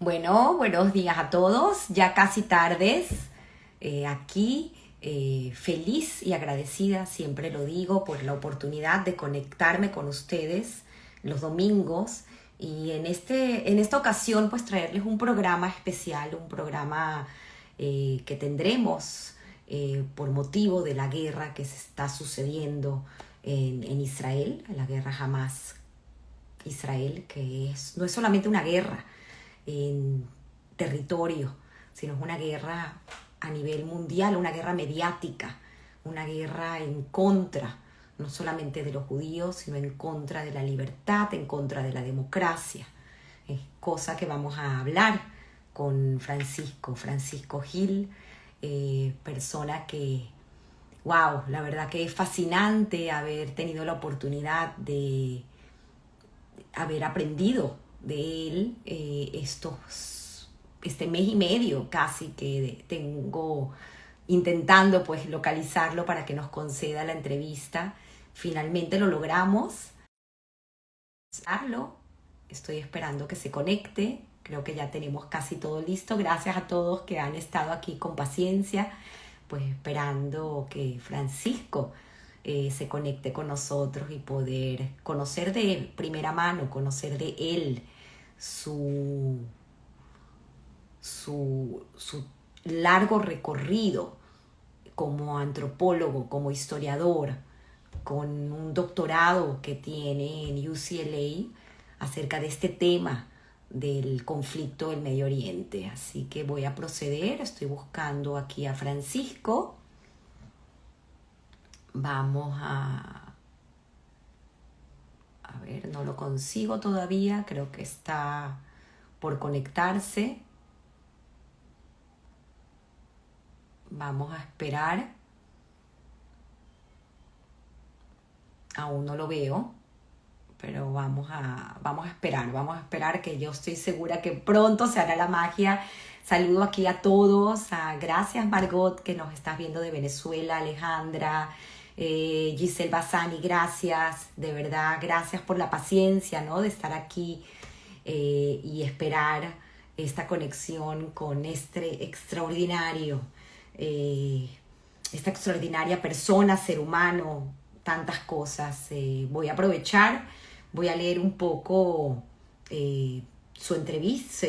Bueno, buenos días a todos, ya casi tardes, aquí feliz y agradecida, siempre lo digo, por la oportunidad de conectarme con ustedes los domingos y en esta ocasión pues traerles un programa especial, un programa que tendremos por motivo de la guerra que se está sucediendo en Israel, la guerra Hamas-Israel, que no es solamente una guerra en territorio, sino es una guerra a nivel mundial, una guerra mediática, una guerra en contra, no solamente de los judíos, sino en contra de la libertad, en contra de la democracia. Es cosa que vamos a hablar con Francisco Gil, persona que, wow, la verdad que es fascinante haber tenido la oportunidad de haber aprendido de él este mes y medio casi que tengo intentando pues localizarlo para que nos conceda la entrevista. Finalmente lo logramos. Estoy esperando que se conecte. Creo que ya tenemos casi todo listo. Gracias a todos que han estado aquí con paciencia, pues esperando que Francisco se conecte con nosotros y poder conocer de primera mano, conocer de él su largo recorrido como antropólogo, como historiador, con un doctorado que tiene en UCLA acerca de este tema del conflicto del Medio Oriente. Así que voy a proceder, estoy buscando aquí a Francisco. Vamos a ver, no lo consigo todavía, creo que está por conectarse. Vamos a esperar. Aún no lo veo, pero vamos a esperar que yo estoy segura que pronto se hará la magia. Saludo aquí a todos, gracias Margot que nos estás viendo de Venezuela, Alejandra, Giselle Bassani, gracias, de verdad, gracias por la paciencia, ¿no? De estar aquí y esperar esta conexión con este extraordinario, esta extraordinaria persona, ser humano, tantas cosas. Voy a aprovechar, voy a leer un poco su entrevista,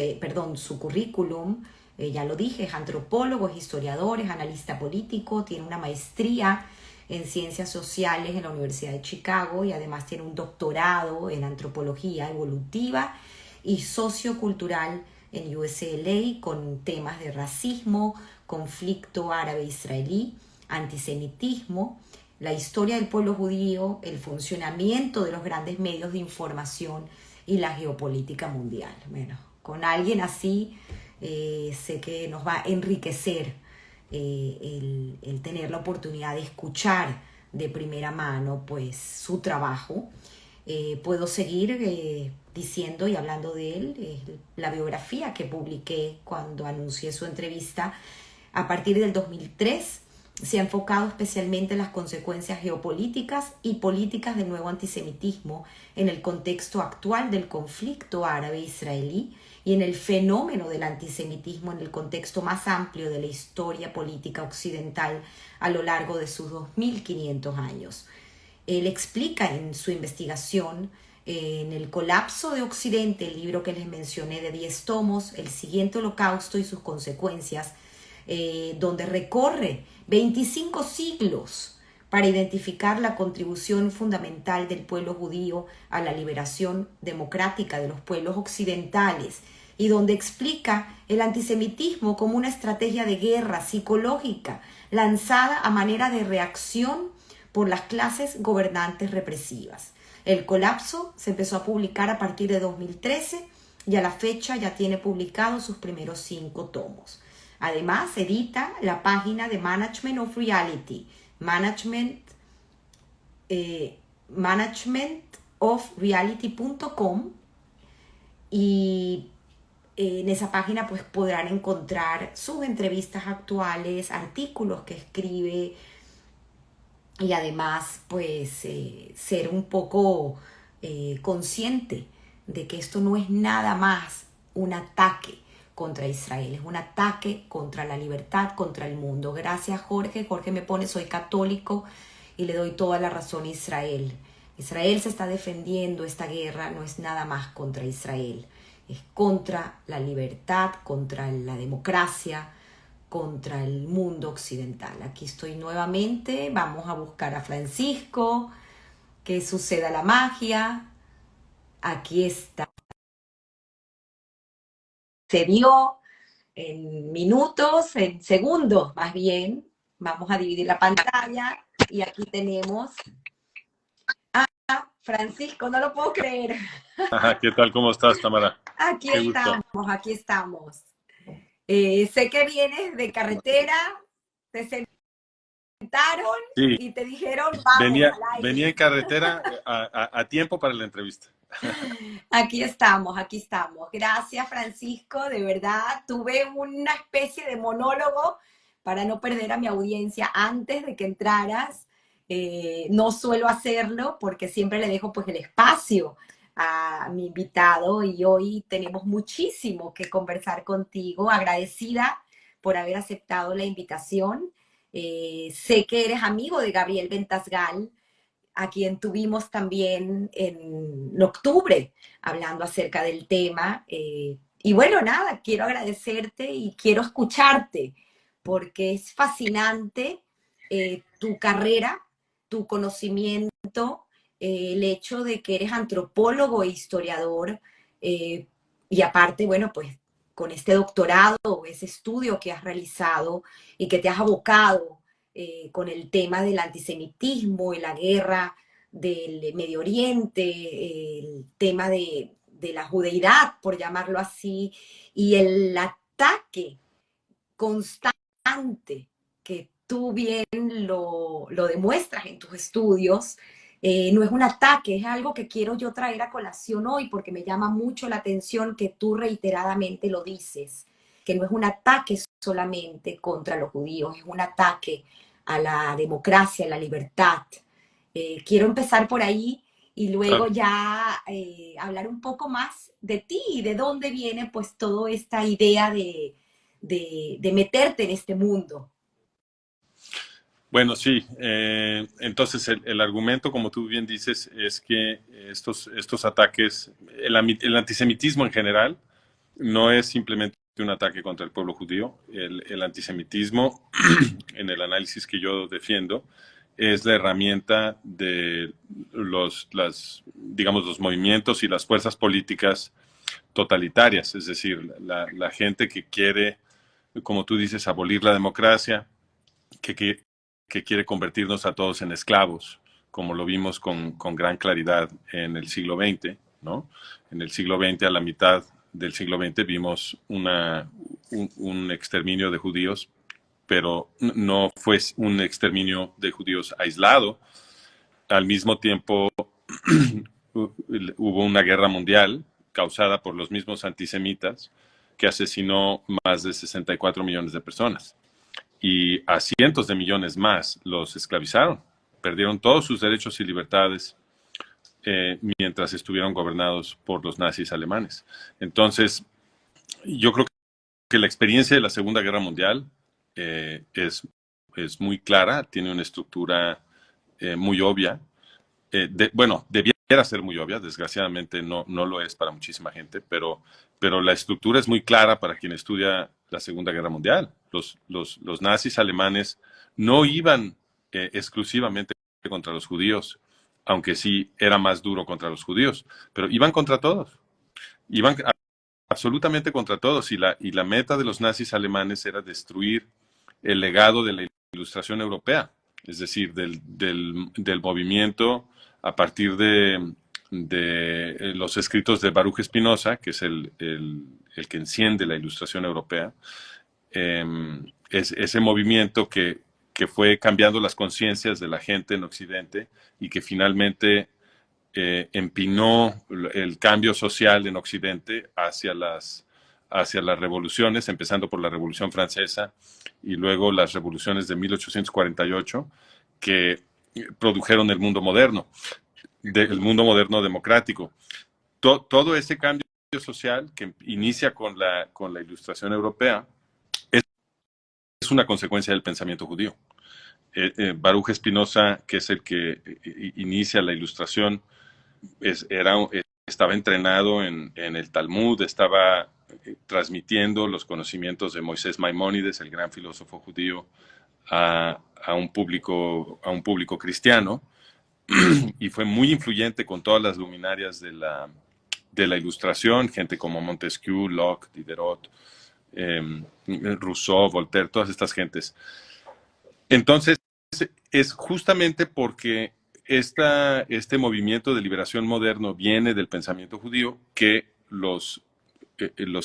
su currículum. Ya lo dije, es antropólogo, es historiador, es analista político, tiene una maestría en ciencias sociales en la Universidad de Chicago y además tiene un doctorado en antropología evolutiva y sociocultural en UCLA con temas de racismo, conflicto árabe-israelí, antisemitismo, la historia del pueblo judío, el funcionamiento de los grandes medios de información y la geopolítica mundial. Bueno, con alguien así sé que nos va a enriquecer el tener la oportunidad de escuchar de primera mano pues su trabajo. Puedo seguir diciendo y hablando de él, la biografía que publiqué cuando anuncié su entrevista. A partir del 2003 se ha enfocado especialmente en las consecuencias geopolíticas y políticas del nuevo antisemitismo en el contexto actual del conflicto árabe-israelí y en el fenómeno del antisemitismo en el contexto más amplio de la historia política occidental a lo largo de sus 2500 años. Él explica en su investigación en El colapso de Occidente, el libro que les mencioné de 10 tomos, el siguiente holocausto y sus consecuencias, donde recorre 25 siglos para identificar la contribución fundamental del pueblo judío a la liberación democrática de los pueblos occidentales y donde explica el antisemitismo como una estrategia de guerra psicológica lanzada a manera de reacción por las clases gobernantes represivas. El colapso se empezó a publicar a partir de 2013 y a la fecha ya tiene publicados sus primeros 5 tomos. Además, edita la página de Management of Reality, managementofreality.com, y en esa página pues podrán encontrar sus entrevistas actuales, artículos que escribe y además pues ser un poco consciente de que esto no es nada más un ataque contra Israel, es un ataque contra la libertad, contra el mundo. Gracias, Jorge. Jorge me pone, soy católico y le doy toda la razón a Israel. Israel se está defendiendo, esta guerra no es nada más contra Israel, es contra la libertad, contra la democracia, contra el mundo occidental. Aquí estoy nuevamente, vamos a buscar a Francisco, que suceda la magia. Aquí está. Se dio en minutos, en segundos más bien. Vamos a dividir la pantalla y aquí tenemos a Francisco, no lo puedo creer. Ajá, ¿qué tal? ¿Cómo estás, Tamara? Aquí Qué gusto. estamos, aquí estamos. Sé que vienes de carretera, te sentaron Sí, y te dijeron, vamos al venía aire. en carretera a tiempo para la entrevista. Aquí estamos, aquí estamos. Gracias, Francisco, de verdad. Tuve una especie de monólogo para no perder a mi audiencia antes de que entraras. No suelo hacerlo porque siempre le dejo pues el espacio a mi invitado y hoy tenemos muchísimo que conversar contigo. Agradecida por haber aceptado la invitación. Sé que eres amigo de Gabriel Ventasgal, a quien tuvimos también en octubre hablando acerca del tema. Y bueno, nada, quiero agradecerte y quiero escucharte porque es fascinante tu carrera, tu conocimiento, el hecho de que eres antropólogo e historiador y aparte, bueno, pues con este doctorado, ese estudio que has realizado y que te has abocado con el tema del antisemitismo y la guerra del Medio Oriente, el tema de la judeidad, por llamarlo así, y el ataque constante que tú bien lo demuestras en tus estudios. No es un ataque, es algo que quiero yo traer a colación hoy porque me llama mucho la atención que tú reiteradamente lo dices, que no es un ataque solamente contra los judíos, es un ataque a la democracia, a la libertad. Quiero empezar por ahí y luego Claro. ya hablar un poco más de ti y de dónde viene pues toda esta idea de meterte en este mundo. Bueno, sí. Entonces, el argumento, como tú bien dices, es que estos ataques, el antisemitismo en general, no es simplemente un ataque contra el pueblo judío. El antisemitismo, en el análisis que yo defiendo, es la herramienta de digamos, los movimientos y las fuerzas políticas totalitarias, es decir, la gente que quiere, como tú dices, abolir la democracia, que, que, que quiere convertirnos a todos en esclavos, como lo vimos con gran claridad en el siglo XX, ¿no? En el siglo XX, a la mitad del siglo XX, vimos un exterminio de judíos, pero no fue un exterminio de judíos aislado. Al mismo tiempo, hubo una guerra mundial causada por los mismos antisemitas que asesinó más de 64 millones de personas. Y a cientos de millones más los esclavizaron. Perdieron todos sus derechos y libertades mientras estuvieron gobernados por los nazis alemanes. Entonces, yo creo que la experiencia de la Segunda Guerra Mundial es muy clara, tiene una estructura muy obvia. Bueno, debiera ser muy obvia, desgraciadamente no lo es para muchísima gente, pero la estructura es muy clara para quien estudia la Segunda Guerra Mundial. Los nazis alemanes no iban exclusivamente contra los judíos, aunque sí era más duro contra los judíos, pero iban contra todos, iban absolutamente contra todos, y la meta de los nazis alemanes era destruir el legado de la Ilustración europea, es decir, del movimiento a partir de los escritos de Baruch Spinoza, que es el que enciende la Ilustración europea. Es ese movimiento que fue cambiando las conciencias de la gente en Occidente y que finalmente empinó el cambio social en Occidente hacia las revoluciones, empezando por la Revolución Francesa y luego las revoluciones de 1848, que produjeron el mundo moderno democrático. Todo ese cambio social que inicia con la Ilustración europea es una consecuencia del pensamiento judío. Baruch Spinoza, que es el que inicia la Ilustración, estaba entrenado en el Talmud, estaba transmitiendo los conocimientos de Moisés Maimónides, el gran filósofo judío, a un público cristiano, y fue muy influyente con todas las luminarias de la Ilustración, gente como Montesquieu, Locke, Diderot, Rousseau, Voltaire, todas estas gentes. Entonces, es justamente porque este movimiento de liberación moderno viene del pensamiento judío que los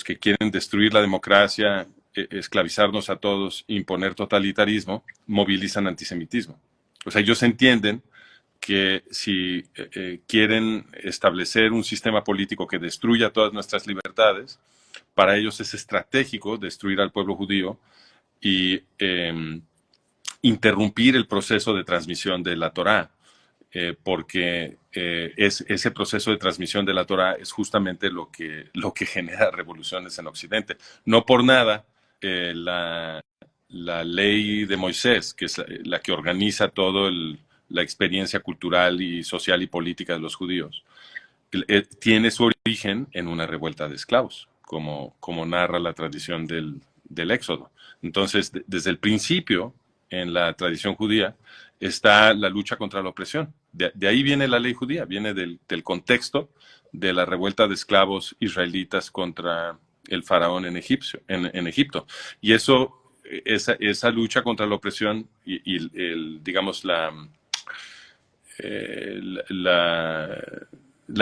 que quieren destruir la democracia, esclavizarnos a todos, imponer totalitarismo, movilizan antisemitismo. O sea, ellos entienden que si quieren establecer un sistema político que destruya todas nuestras libertades, para ellos es estratégico destruir al pueblo judío y interrumpir el proceso de transmisión de la Torá, porque ese proceso de transmisión de la Torá es justamente lo que genera revoluciones en Occidente. No por nada, la ley de Moisés, que es la que organiza toda la experiencia cultural y social y política de los judíos, tiene su origen en una revuelta de esclavos, como narra la tradición del Éxodo. Entonces, desde el principio, en la tradición judía, está la lucha contra la opresión. De ahí viene la ley judía, viene del contexto de la revuelta de esclavos israelitas contra el faraón en Egipto. Y esa lucha contra la opresión y digamos, la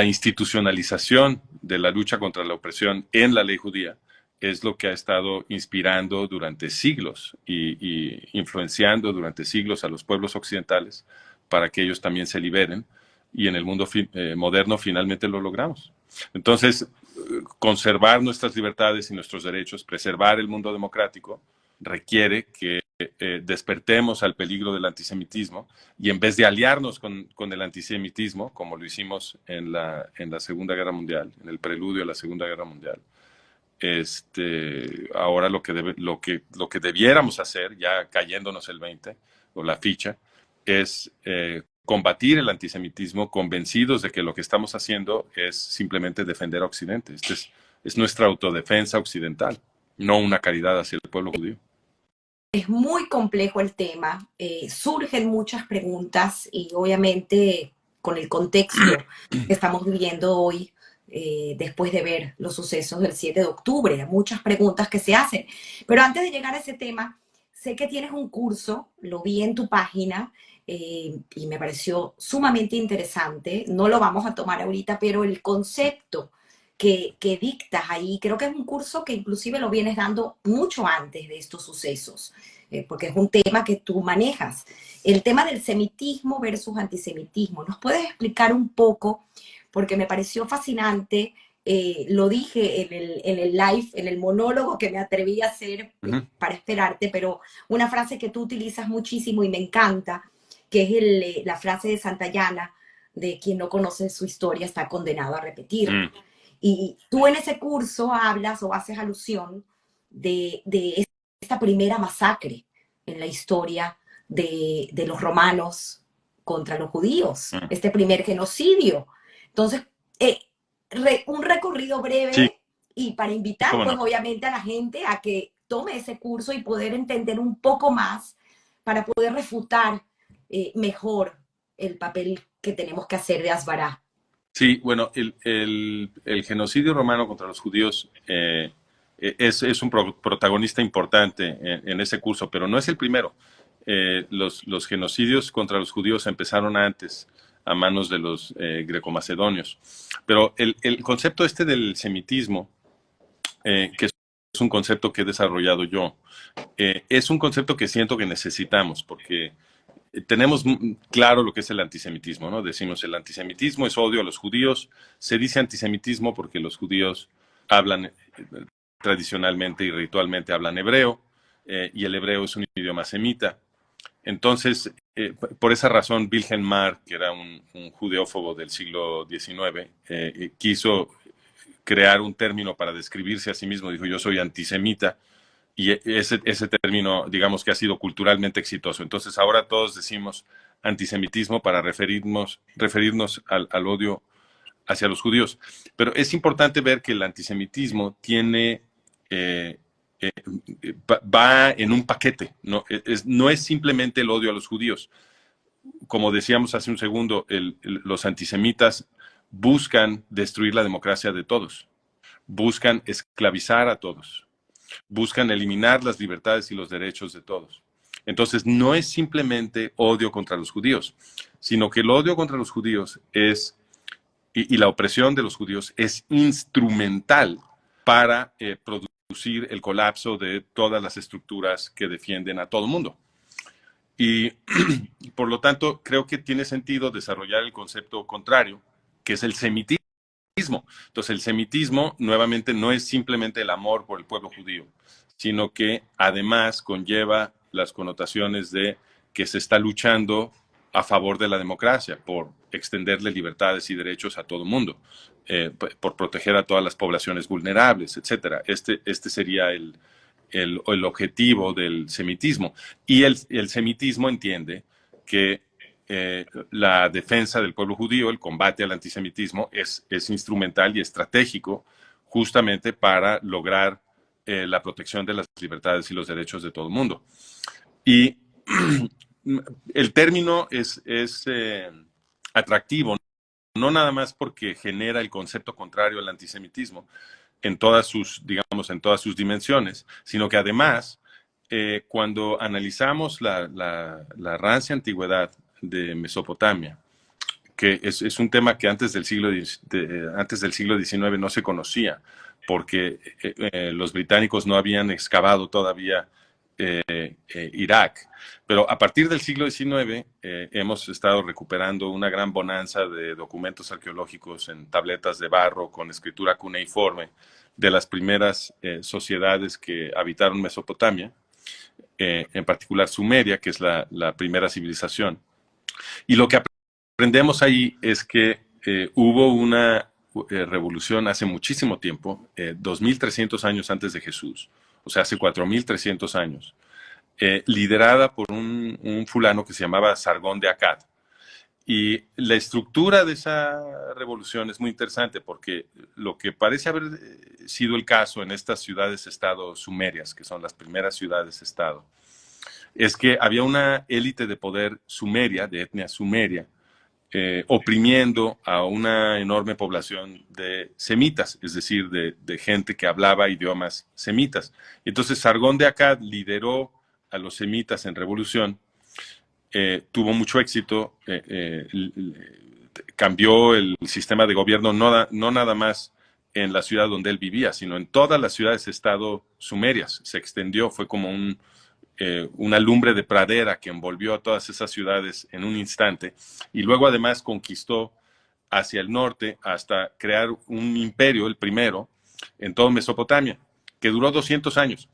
institucionalización de la lucha contra la opresión en la ley judía es lo que ha estado inspirando durante siglos y influenciando durante siglos a los pueblos occidentales para que ellos también se liberen, y en el mundo moderno finalmente lo logramos. Entonces, conservar nuestras libertades y nuestros derechos, preservar el mundo democrático, requiere que despertemos al peligro del antisemitismo, y en vez de aliarnos con el antisemitismo, como lo hicimos en la Segunda Guerra Mundial, en el preludio a la Segunda Guerra Mundial, ahora lo que debiéramos hacer, ya cayéndonos el 20 o la ficha, es combatir el antisemitismo, convencidos de que lo que estamos haciendo es simplemente defender a Occidente. Es nuestra autodefensa occidental, no una caridad hacia el pueblo judío. Es muy complejo el tema, surgen muchas preguntas y obviamente con el contexto que estamos viviendo hoy, después de ver los sucesos del 7 de octubre, muchas preguntas que se hacen. Pero antes de llegar a ese tema, sé que tienes un curso, lo vi en tu página y me pareció sumamente interesante. No lo vamos a tomar ahorita, pero el concepto que dictas ahí, creo que es un curso que inclusive lo vienes dando mucho antes de estos sucesos, porque es un tema que tú manejas. El tema del semitismo versus antisemitismo. ¿Nos puedes explicar un poco? Porque me pareció fascinante, lo dije en el live, en el monólogo que me atreví a hacer para esperarte, pero una frase que tú utilizas muchísimo y me encanta, que es la frase de Santayana, de quien no conoce su historia está condenado a repetir. Y tú en ese curso hablas o haces alusión de esta primera masacre en la historia de los romanos contra los judíos, este primer genocidio. Entonces, un recorrido breve, sí, y para invitar, pues obviamente a la gente a que tome ese curso y poder entender un poco más para poder refutar mejor el papel que tenemos que hacer de Asbará. Sí, bueno, el genocidio romano contra los judíos es un protagonista importante en ese curso, pero no es el primero. Los genocidios contra los judíos empezaron antes, a manos de los greco-macedonios. Pero el concepto del semitismo, que es un concepto que he desarrollado yo, es un concepto que siento que necesitamos, porque tenemos claro lo que es el antisemitismo, ¿no? Decimos, el antisemitismo es odio a los judíos. Se dice antisemitismo porque los judíos hablan tradicionalmente y ritualmente hablan hebreo, y el hebreo es un idioma semita. Entonces, por esa razón, Wilhelm Marr, que era un judeófobo del siglo XIX, quiso crear un término para describirse a sí mismo. Dijo, yo soy antisemita, y ese término, digamos que ha sido culturalmente exitoso. Entonces ahora todos decimos antisemitismo para referirnos al odio hacia los judíos. Pero es importante ver que el antisemitismo tiene, eh, va en un paquete, no es simplemente el odio a los judíos. Como decíamos hace un segundo, los antisemitas buscan destruir la democracia de todos, buscan esclavizar a todos, buscan eliminar las libertades y los derechos de todos. Entonces, no es simplemente odio contra los judíos, sino que el odio contra los judíos es, y la opresión de los judíos es instrumental para producir el colapso de todas las estructuras que defienden a todo el mundo. Y por lo tanto, creo que tiene sentido desarrollar el concepto contrario, que es el semitismo. Entonces, el semitismo, nuevamente, no es simplemente el amor por el pueblo judío, sino que además conlleva las connotaciones de que se está luchando a favor de la democracia, por extenderle libertades y derechos a todo el mundo, por proteger a todas las poblaciones vulnerables, etcétera. Este sería el objetivo del semitismo. Y el semitismo entiende que la defensa del pueblo judío, el combate al antisemitismo, es instrumental y estratégico justamente para lograr la protección de las libertades y los derechos de todo el mundo. Y el término es atractivo, no nada más porque genera el concepto contrario al antisemitismo en todas sus, digamos, en todas sus dimensiones, sino que además, cuando analizamos la rancia antigüedad de Mesopotamia, que es un tema que antes del siglo XIX no se conocía, porque los británicos no habían excavado todavía Irak. Pero a partir del siglo XIX hemos estado recuperando una gran bonanza de documentos arqueológicos en tabletas de barro con escritura cuneiforme de las primeras sociedades que habitaron Mesopotamia, en particular Sumeria, que es la primera civilización. Y lo que aprendemos ahí es que hubo una revolución hace muchísimo tiempo, 2300 años antes de Jesús, o sea, hace 4300 años, liderada por un fulano que se llamaba Sargón de Akkad. Y la estructura de esa revolución es muy interesante porque lo que parece haber sido el caso en estas ciudades-estado sumerias, que son las primeras ciudades-estado, es que había una élite de poder sumeria, de etnia sumeria, oprimiendo a una enorme población de semitas, es decir, de gente que hablaba idiomas semitas. Entonces Sargón de Akkad lideró a los semitas en revolución, tuvo mucho éxito, cambió el sistema de gobierno no nada más en la ciudad donde él vivía, sino en todas las ciudades-estado sumerias. Se extendió, fue como una lumbre de pradera que envolvió a todas esas ciudades en un instante, y luego además conquistó hacia el norte hasta crear un imperio, el primero, en toda Mesopotamia, que duró 200 años.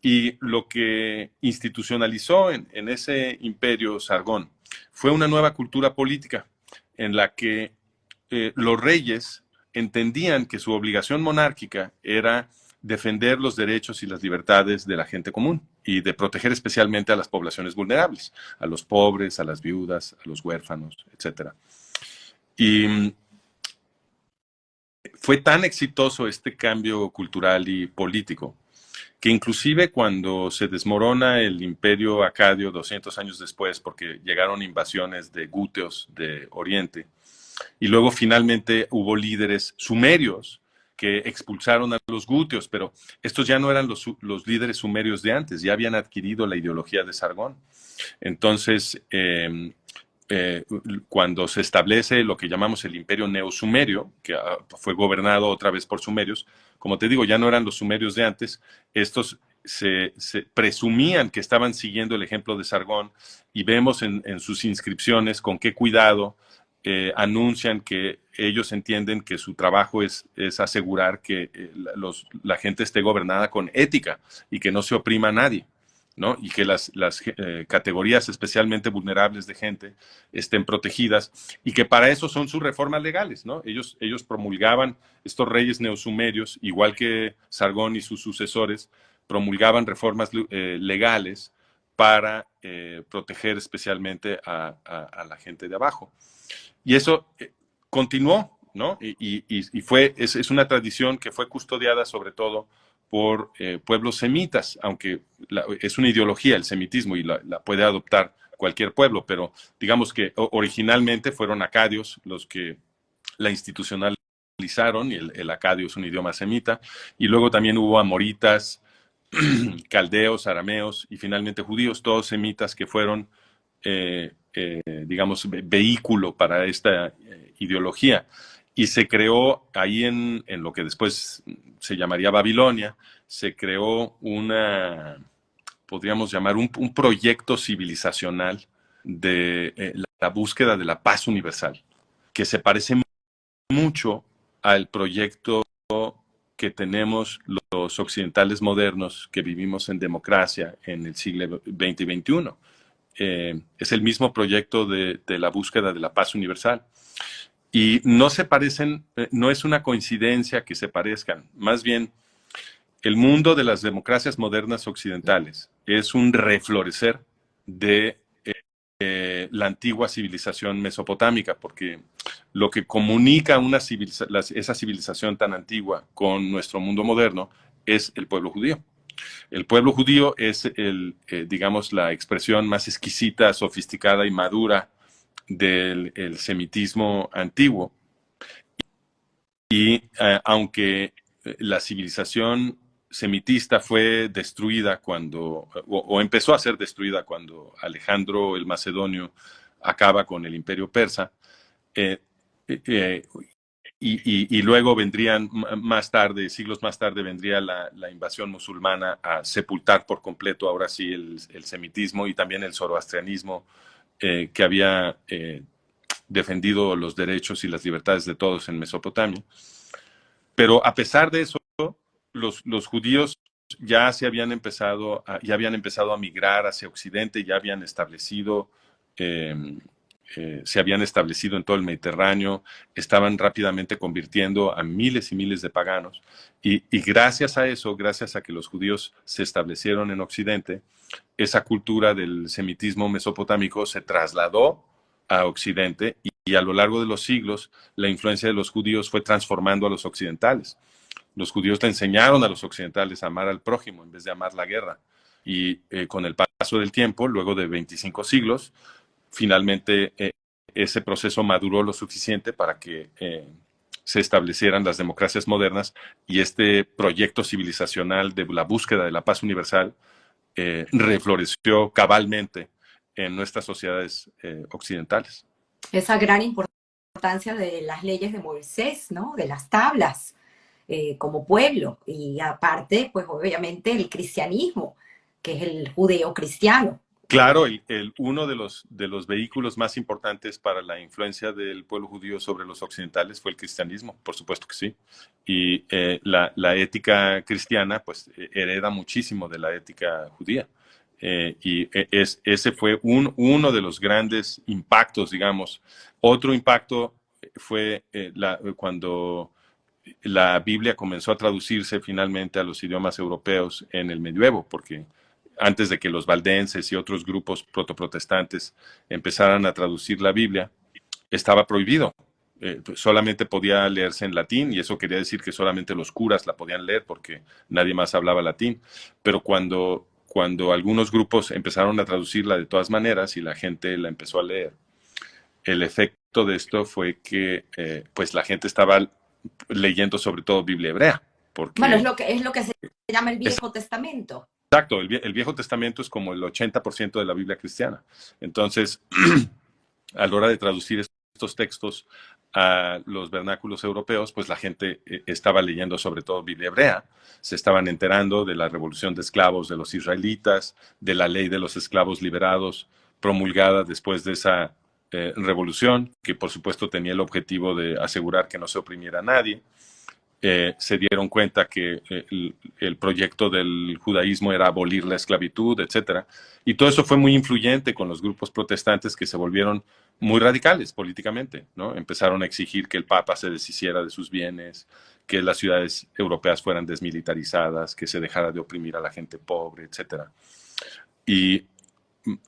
Y lo que institucionalizó en ese imperio Sargón fue una nueva cultura política en la que los reyes entendían que su obligación monárquica era defender los derechos y las libertades de la gente común y de proteger especialmente a las poblaciones vulnerables, a los pobres, a las viudas, a los huérfanos, etc. Y fue tan exitoso este cambio cultural y político que inclusive cuando se desmorona el imperio acadio 200 años después, porque llegaron invasiones de guteos de Oriente, y luego finalmente hubo líderes sumerios que expulsaron a los guteos, pero estos ya no eran los líderes sumerios de antes, ya habían adquirido la ideología de Sargón. Entonces, cuando se establece lo que llamamos el imperio neosumerio, que fue gobernado otra vez por sumerios, como te digo, ya no eran los sumerios de antes, estos se presumían que estaban siguiendo el ejemplo de Sargón, y vemos en sus inscripciones con qué cuidado anuncian que ellos entienden que su trabajo es asegurar que la gente esté gobernada con ética y que no se oprima a nadie. ¿no? Y que las categorías especialmente vulnerables de gente estén protegidas y que para eso son sus reformas legales, ¿no? Ellos promulgaban, estos reyes neosumerios, igual que Sargón y sus sucesores, promulgaban reformas legales para proteger especialmente a la gente de abajo. Y eso continuó, ¿no? Es una tradición que fue custodiada sobre todo por pueblos semitas, aunque es una ideología el semitismo y la puede adoptar cualquier pueblo, pero digamos que originalmente fueron acadios los que la institucionalizaron, y el acadio es un idioma semita, y luego también hubo amoritas, caldeos, arameos y finalmente judíos, todos semitas que fueron digamos, vehículo para esta ideología. Y se creó ahí en lo que después se llamaría Babilonia, se creó podríamos llamar, un proyecto civilizacional de la búsqueda de la paz universal, que se parece mucho al proyecto que tenemos los occidentales modernos que vivimos en democracia en el siglo XX y XXI. Es el mismo proyecto de la búsqueda de la paz universal. Y no se parecen, no es una coincidencia que se parezcan, más bien el mundo de las democracias modernas occidentales es un reflorecer de la antigua civilización mesopotámica, porque lo que comunica esa civilización tan antigua con nuestro mundo moderno es el pueblo judío. El pueblo judío es digamos, la expresión más exquisita, sofisticada y madura del semitismo antiguo. Y aunque la civilización semitista fue destruida o empezó a ser destruida cuando Alejandro el Macedonio acaba con el imperio persa, eh, eh, y luego vendrían más tarde, siglos más tarde, vendría la invasión musulmana a sepultar por completo, ahora sí, el semitismo y también el zoroastrianismo, que había defendido los derechos y las libertades de todos en Mesopotamia. Pero a pesar de eso, los judíos ya habían empezado a migrar hacia Occidente, ya habían establecido se habían establecido en todo el Mediterráneo, estaban rápidamente convirtiendo a miles y miles de paganos. Y gracias a eso, gracias a que los judíos se establecieron en Occidente, esa cultura del semitismo mesopotámico se trasladó a Occidente y a lo largo de los siglos la influencia de los judíos fue transformando a los occidentales. Los judíos le enseñaron a los occidentales a amar al prójimo en vez de amar la guerra. Y con el paso del tiempo, luego de 25 siglos, finalmente ese proceso maduró lo suficiente para que se establecieran las democracias modernas y este proyecto civilizacional de la búsqueda de la paz universal refloreció cabalmente en nuestras sociedades occidentales. Esa gran importancia de las leyes de Moisés, ¿no? De las tablas como pueblo. Y aparte, pues obviamente el cristianismo, que es el judeo cristiano. Claro, uno de los vehículos más importantes para la influencia del pueblo judío sobre los occidentales fue el cristianismo, por supuesto que sí. Y la ética cristiana, pues, hereda muchísimo de la ética judía. Ese fue uno de los grandes impactos, digamos. Otro impacto fue cuando la Biblia comenzó a traducirse finalmente a los idiomas europeos en el medioevo, porque antes de que los valdenses y otros grupos protoprotestantes empezaran a traducir la Biblia, estaba prohibido. Solamente podía leerse en latín y eso quería decir que solamente los curas la podían leer porque nadie más hablaba latín. Pero cuando algunos grupos empezaron a traducirla de todas maneras y la gente la empezó a leer, el efecto de esto fue que pues la gente estaba leyendo sobre todo Biblia hebrea. Porque bueno, es lo que se llama el Viejo Testamento. Exacto, el Viejo Testamento es como el 80% de la Biblia cristiana. Entonces, a la hora de traducir estos textos a los vernáculos europeos, pues la gente estaba leyendo sobre todo Biblia hebrea, se estaban enterando de la revolución de esclavos de los israelitas, de la ley de los esclavos liberados, promulgada después de esa revolución, que por supuesto tenía el objetivo de asegurar que no se oprimiera a nadie. se dieron cuenta que el proyecto del judaísmo era abolir la esclavitud, etcétera. Y todo eso fue muy influyente con los grupos protestantes que se volvieron muy radicales políticamente, ¿no? Empezaron a exigir que el Papa se deshiciera de sus bienes, que las ciudades europeas fueran desmilitarizadas, que se dejara de oprimir a la gente pobre, etcétera. Y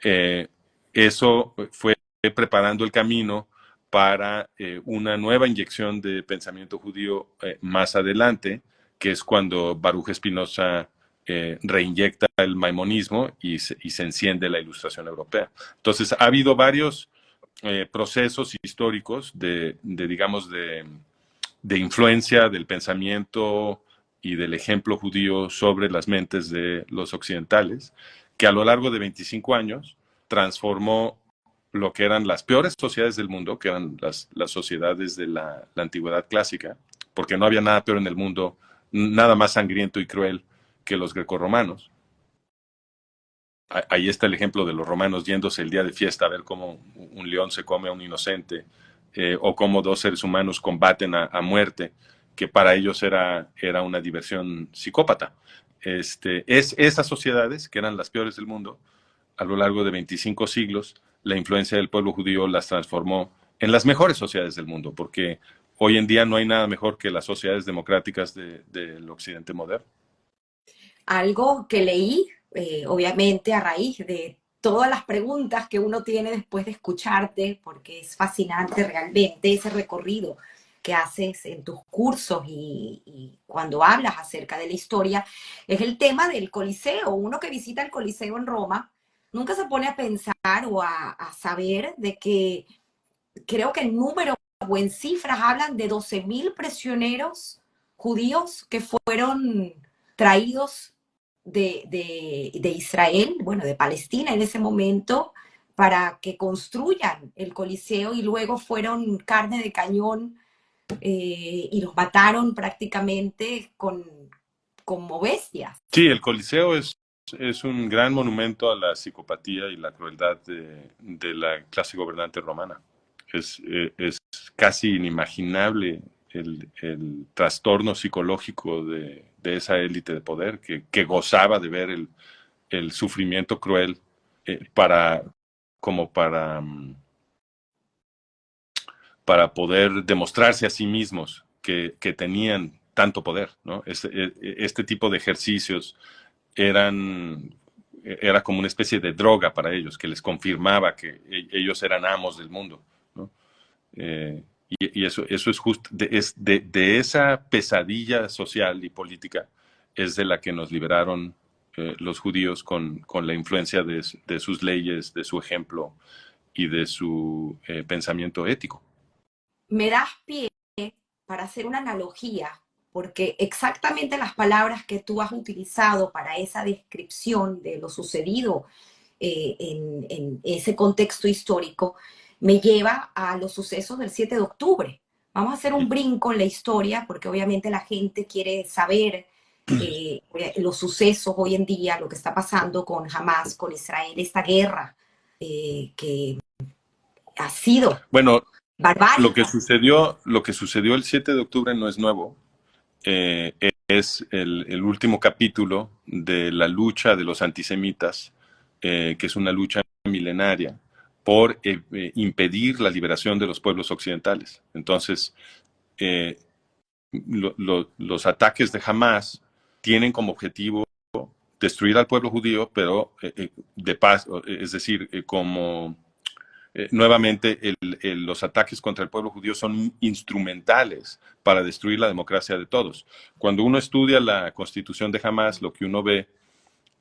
eh, eso fue preparando el camino para una nueva inyección de pensamiento judío más adelante, que es cuando Baruch Spinoza reinyecta el maimonismo y se enciende la Ilustración europea. Entonces, ha habido varios procesos históricos digamos, de influencia del pensamiento y del ejemplo judío sobre las mentes de los occidentales, que a lo largo de 25 años transformó lo que eran las peores sociedades del mundo, que eran las sociedades de la antigüedad clásica, porque no había nada peor en el mundo, nada más sangriento y cruel que los grecorromanos. Ahí está el ejemplo de los romanos yéndose el día de fiesta a ver cómo un león se come a un inocente, o cómo dos seres humanos combaten a muerte, que para ellos era una diversión psicópata. Esas sociedades, que eran las peores del mundo, a lo largo de 25 siglos, la influencia del pueblo judío las transformó en las mejores sociedades del mundo, porque hoy en día no hay nada mejor que las sociedades democráticas del occidente moderno. Algo que leí, obviamente a raíz de todas las preguntas que uno tiene después de escucharte, porque es fascinante realmente ese recorrido que haces en tus cursos y cuando hablas acerca de la historia, es el tema del Coliseo. Uno que visita el Coliseo en Roma nunca se pone a pensar o a saber de que creo que en número o en cifras hablan de 12.000 prisioneros judíos que fueron traídos de Israel, bueno, de Palestina en ese momento, para que construyan el Coliseo y luego fueron carne de cañón y los mataron prácticamente como bestias. Sí, el Coliseo es un gran monumento a la psicopatía y la crueldad de la clase gobernante romana. Es casi inimaginable el trastorno psicológico de esa élite de poder que gozaba de ver el sufrimiento cruel para, como para poder demostrarse a sí mismos que tenían tanto poder, ¿no? Este tipo de ejercicios era como una especie de droga para ellos, que les confirmaba que ellos eran amos del mundo, ¿no? Y eso es justo, de esa pesadilla social y política es de la que nos liberaron los judíos con la influencia de sus leyes, de su ejemplo y de su pensamiento ético. Me das pie para hacer una analogía, porque exactamente las palabras que tú has utilizado para esa descripción de lo sucedido en ese contexto histórico me lleva a los sucesos del 7 de octubre. Vamos a hacer un brinco en la historia, porque obviamente la gente quiere saber los sucesos hoy en día, lo que está pasando con Hamas, con Israel, esta guerra que ha sido Bueno, barbárica. lo que sucedió el 7 de octubre no es nuevo. Es el último capítulo de la lucha de los antisemitas, que es una lucha milenaria por impedir la liberación de los pueblos occidentales. Entonces, eh, los ataques de Hamas tienen como objetivo destruir al pueblo judío, pero de paz, es decir, como nuevamente los ataques contra el pueblo judío son instrumentales para destruir la democracia de todos. Cuando uno estudia la constitución de Hamas, lo que uno ve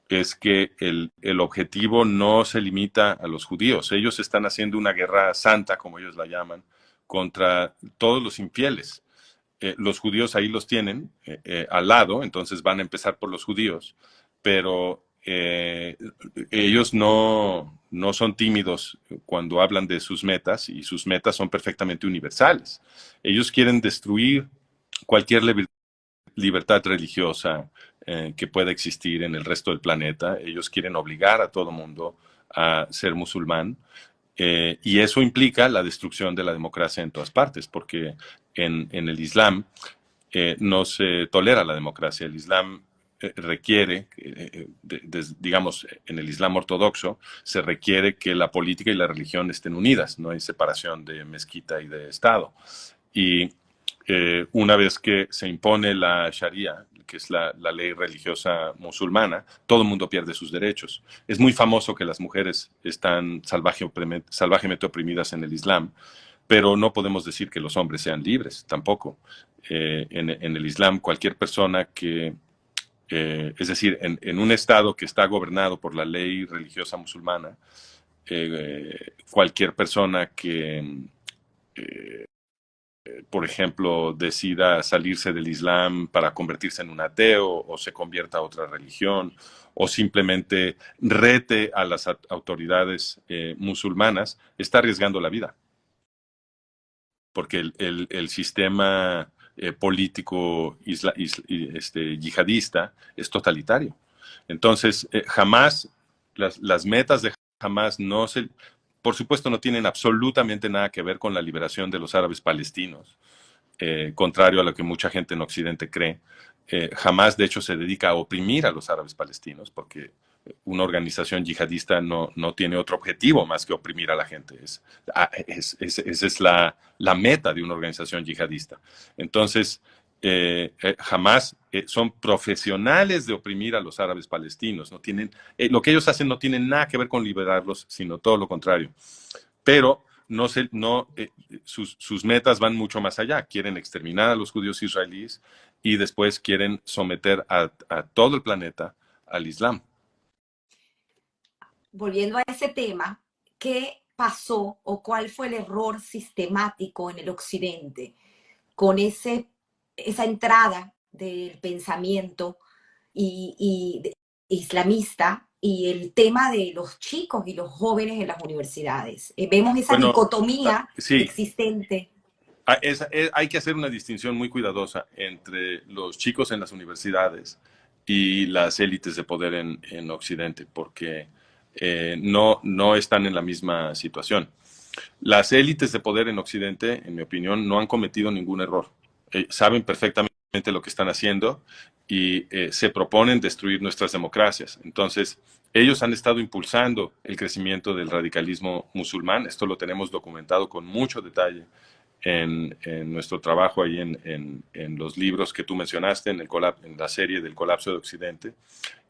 es que el objetivo no se limita a los judíos. Ellos están haciendo una guerra santa, como ellos la llaman, contra todos los infieles. Los judíos ahí los tienen al lado, entonces van a empezar por los judíos, pero ellos no son tímidos cuando hablan de sus metas, y sus metas son perfectamente universales. Ellos quieren destruir cualquier libertad religiosa que pueda existir en el resto del planeta. Ellos quieren obligar a todo mundo a ser musulmán. Y eso implica la destrucción de la democracia en todas partes, porque en el Islam no se tolera la democracia. El Islam requiere, digamos, en el Islam ortodoxo, se requiere que la política y la religión estén unidas, no hay separación de mezquita y de Estado. Y una vez que se impone la Sharia, que es la ley religiosa musulmana, todo el mundo pierde sus derechos. Es muy famoso que las mujeres están salvajemente oprimidas en el Islam, pero no podemos decir que los hombres sean libres, tampoco. En el Islam, cualquier persona que, es decir, en un estado que está gobernado por la ley religiosa musulmana, cualquier persona que, por ejemplo, decida salirse del Islam para convertirse en un ateo o se convierta a otra religión o simplemente rete a las autoridades musulmanas, está arriesgando la vida. Porque el sistema político yihadista es totalitario. Entonces, jamás, las metas de jamás no se, por supuesto, no tienen absolutamente nada que ver con la liberación de los árabes palestinos, contrario a lo que mucha gente en Occidente cree. Jamás, de hecho, se dedica a oprimir a los árabes palestinos, porque una organización yihadista no tiene otro objetivo más que oprimir a la gente. Esa es la meta de una organización yihadista. Entonces, jamás son profesionales de oprimir a los árabes palestinos. No tienen, lo que ellos hacen no tiene nada que ver con liberarlos, sino todo lo contrario. Pero sus metas van mucho más allá. Quieren exterminar a los judíos israelíes y después quieren someter a todo el planeta al Islam. Volviendo a ese tema, ¿qué pasó o cuál fue el error sistemático en el Occidente con esa entrada del pensamiento islamista y el tema de los chicos y los jóvenes en las universidades? Vemos esa Bueno, dicotomía sí, existente. hay que hacer una distinción muy cuidadosa entre los chicos en las universidades y las élites de poder en Occidente, porque no están en la misma situación. Las élites de poder en Occidente, en mi opinión, no han cometido ningún error. Saben perfectamente lo que están haciendo y se proponen destruir nuestras democracias. Entonces, ellos han estado impulsando el crecimiento del radicalismo musulmán. Esto lo tenemos documentado con mucho detalle en nuestro trabajo ahí en los libros que tú mencionaste, en la serie del colapso de Occidente,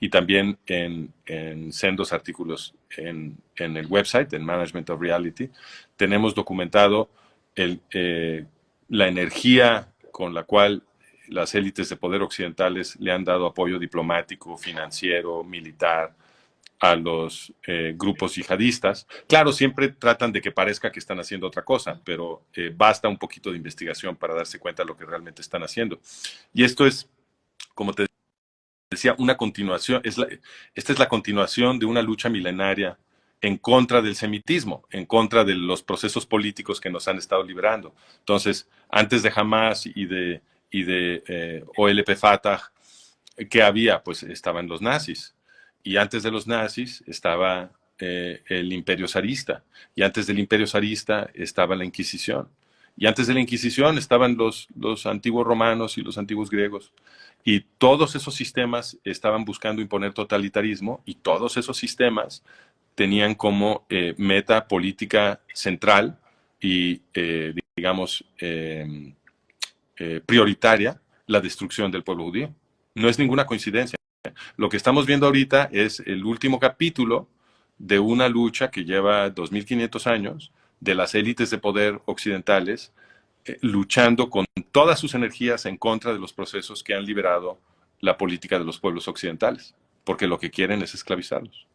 y también en sendos artículos en el website, en Management of Reality. Tenemos documentado la energía con la cual las élites de poder occidentales le han dado apoyo diplomático, financiero, militar a los grupos yihadistas. Claro, siempre tratan de que parezca que están haciendo otra cosa, pero basta un poquito de investigación para darse cuenta de lo que realmente están haciendo. Y esto es, como te decía, una continuación, esta es la continuación de una lucha milenaria en contra del semitismo, en contra de los procesos políticos que nos han estado liberando. Entonces, antes de Hamas y de OLP Fatah, ¿qué había? Pues estaban los nazis. Y antes de los nazis estaba el imperio zarista. Y antes del imperio zarista estaba la Inquisición. Y antes de la Inquisición estaban los antiguos romanos y los antiguos griegos. Y todos esos sistemas estaban buscando imponer totalitarismo y todos esos sistemas tenían como meta política central y, digamos, prioritaria la destrucción del pueblo judío. No es ninguna coincidencia. Lo que estamos viendo ahorita es el último capítulo de una lucha que lleva 2500 años de las élites de poder occidentales luchando con todas sus energías en contra de los procesos que han liberado la política de los pueblos occidentales, porque lo que quieren es esclavizarlos.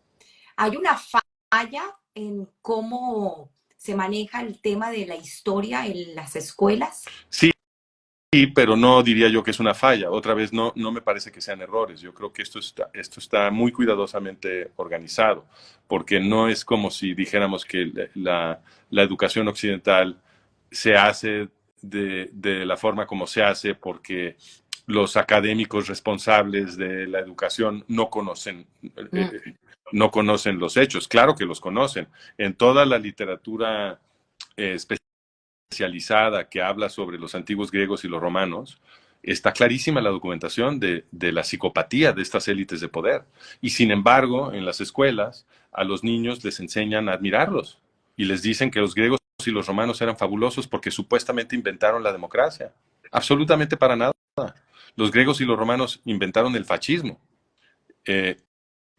Hay una falla en cómo se maneja el tema de la historia en las escuelas. Sí, pero no diría yo que es una falla. Otra vez, no me parece que sean errores. Yo creo que esto está muy cuidadosamente organizado, porque no es como si dijéramos que la educación occidental se hace de la forma como se hace porque los académicos responsables de la educación no conocen los hechos. Claro que los conocen. En toda la literatura especializada que habla sobre los antiguos griegos y los romanos, Está clarísima la documentación de la psicopatía de estas élites de poder. Y sin embargo, en las escuelas, a los niños les enseñan a admirarlos y les dicen que los griegos y los romanos eran fabulosos porque supuestamente inventaron la democracia. Absolutamente para nada. Los griegos y los romanos inventaron el fascismo. Eh,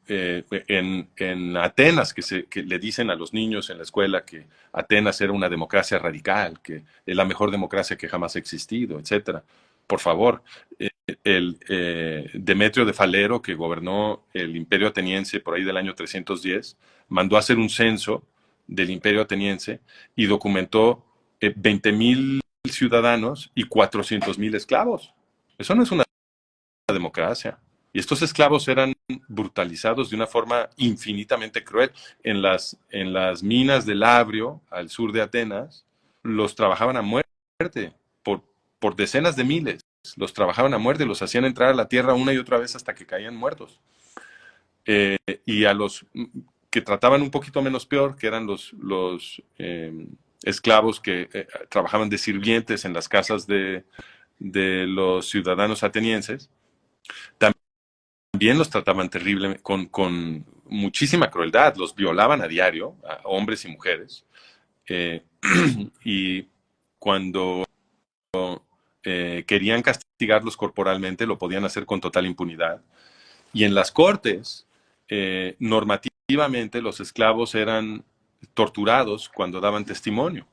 en Atenas, que le dicen a los niños en la escuela que Atenas era una democracia radical, que es la mejor democracia que jamás ha existido, etcétera. Por favor, Demetrio de Falero, que gobernó el imperio ateniense por ahí del año 310, mandó a hacer un censo del imperio ateniense y documentó 20,000 ciudadanos y 400,000 esclavos. Eso no es una democracia. Y estos esclavos eran brutalizados de una forma infinitamente cruel. En las minas del Labrio, al sur de Atenas, los trabajaban a muerte por decenas de miles. Los trabajaban a muerte, los hacían entrar a la tierra una y otra vez hasta que caían muertos. Y a los que trataban un poquito menos peor, que eran los esclavos que trabajaban de sirvientes en las casas de los ciudadanos atenienses, también los trataban terrible, con muchísima crueldad, los violaban a diario, a hombres y mujeres, y cuando querían castigarlos corporalmente, lo podían hacer con total impunidad. Y en las cortes, normativamente, los esclavos eran torturados cuando daban testimonio.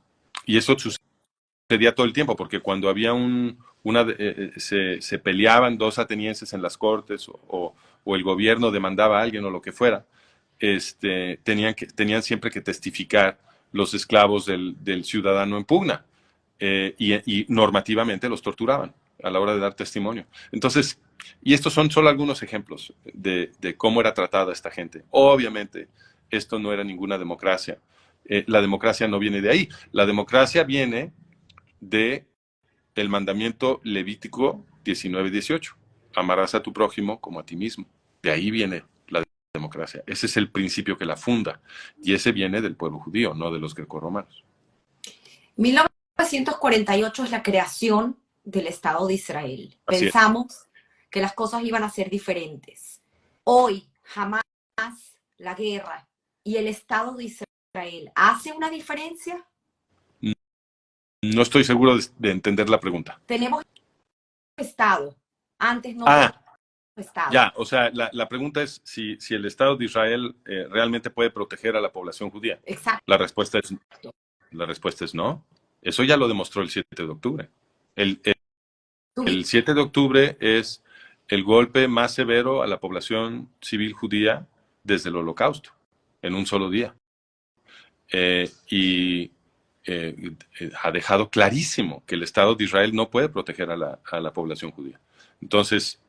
Y eso sucedía todo el tiempo, porque cuando había se peleaban dos atenienses en las cortes o el gobierno demandaba a alguien o lo que fuera, tenían siempre que testificar los esclavos del ciudadano en pugna, y normativamente los torturaban a la hora de dar testimonio. Entonces, y estos son solo algunos ejemplos de cómo era tratada esta gente. Obviamente, esto no era ninguna democracia. La democracia no viene de ahí. La democracia viene de el mandamiento levítico 19:18. Amarás a tu prójimo como a ti mismo. De ahí viene la democracia. Ese es el principio que la funda. Y ese viene del pueblo judío, no de los grecorromanos. 1948 es la creación del Estado de Israel. Así es. Pensamos que las cosas iban a ser diferentes. Hoy, jamás la guerra y el Estado de Israel, ¿hace una diferencia? No estoy seguro de entender la pregunta. Tenemos Estado. Antes no teníamos Estado. Ya, o sea, la pregunta es si el Estado de Israel realmente puede proteger a la población judía. Exacto. La respuesta es no. Eso ya lo demostró el 7 de octubre. El 7 de octubre es el golpe más severo a la población civil judía desde el Holocausto, en un solo día. Ha dejado clarísimo que el Estado de Israel no puede proteger a la población judía. Entonces,